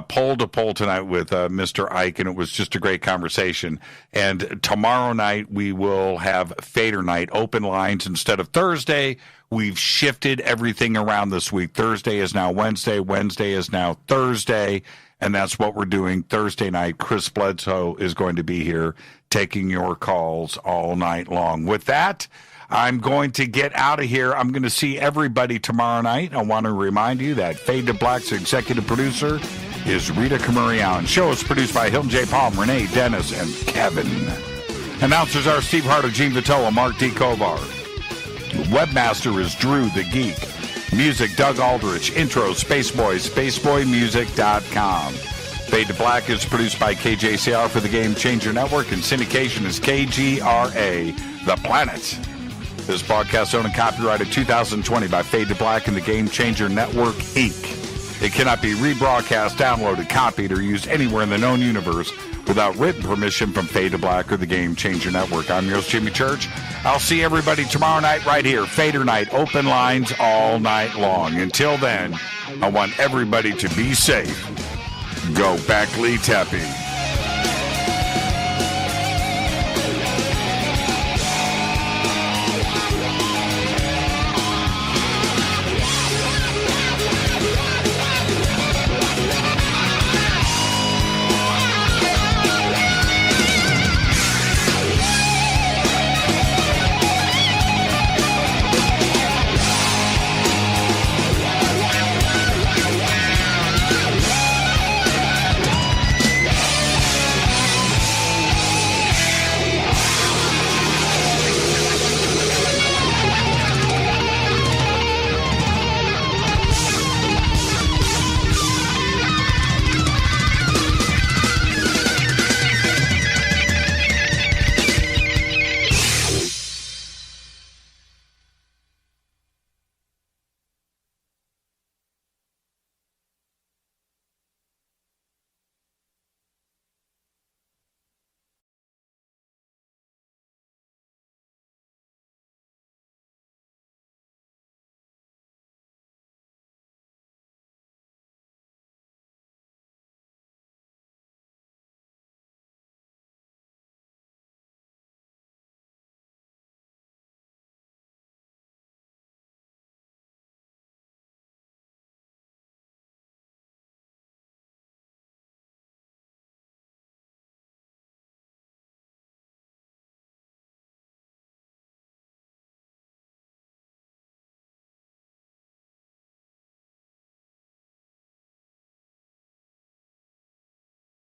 poll to poll tonight with Mr. Icke, and it was just a great conversation. And tomorrow night, we will have Fader Night, open lines instead of Thursday. We've shifted everything around this week. Thursday is now Wednesday. Wednesday is now Thursday. And that's what we're doing Thursday night. Chris Bledsoe is going to be here taking your calls all night long. With that, I'm going to get out of here. I'm going to see everybody tomorrow night. I want to remind you that Fade to Black's executive producer is Rita Camurian. Show is produced by Hilton J. Palm, Renee Dennis, and Kevin. Announcers are Steve Harder, Gene Vitola, Mark D. Kovar. Webmaster is Drew the Geek. Music, Doug Aldrich. Intro, Spaceboy, spaceboymusic.com. Fade to Black is produced by KJCR for the Game Changer Network, and syndication is KGRA, The Planet. This broadcast owned and copyrighted 2020 by Fade to Black and the Game Changer Network, Inc. It cannot be rebroadcast, downloaded, copied, or used anywhere in the known universe without written permission from Fade to Black or the Game Changer Network. I'm your host, Jimmy Church. I'll see everybody tomorrow night right here. Fader Night, open lines all night long. Until then, I want everybody to be safe. Go back, Lee Tappy.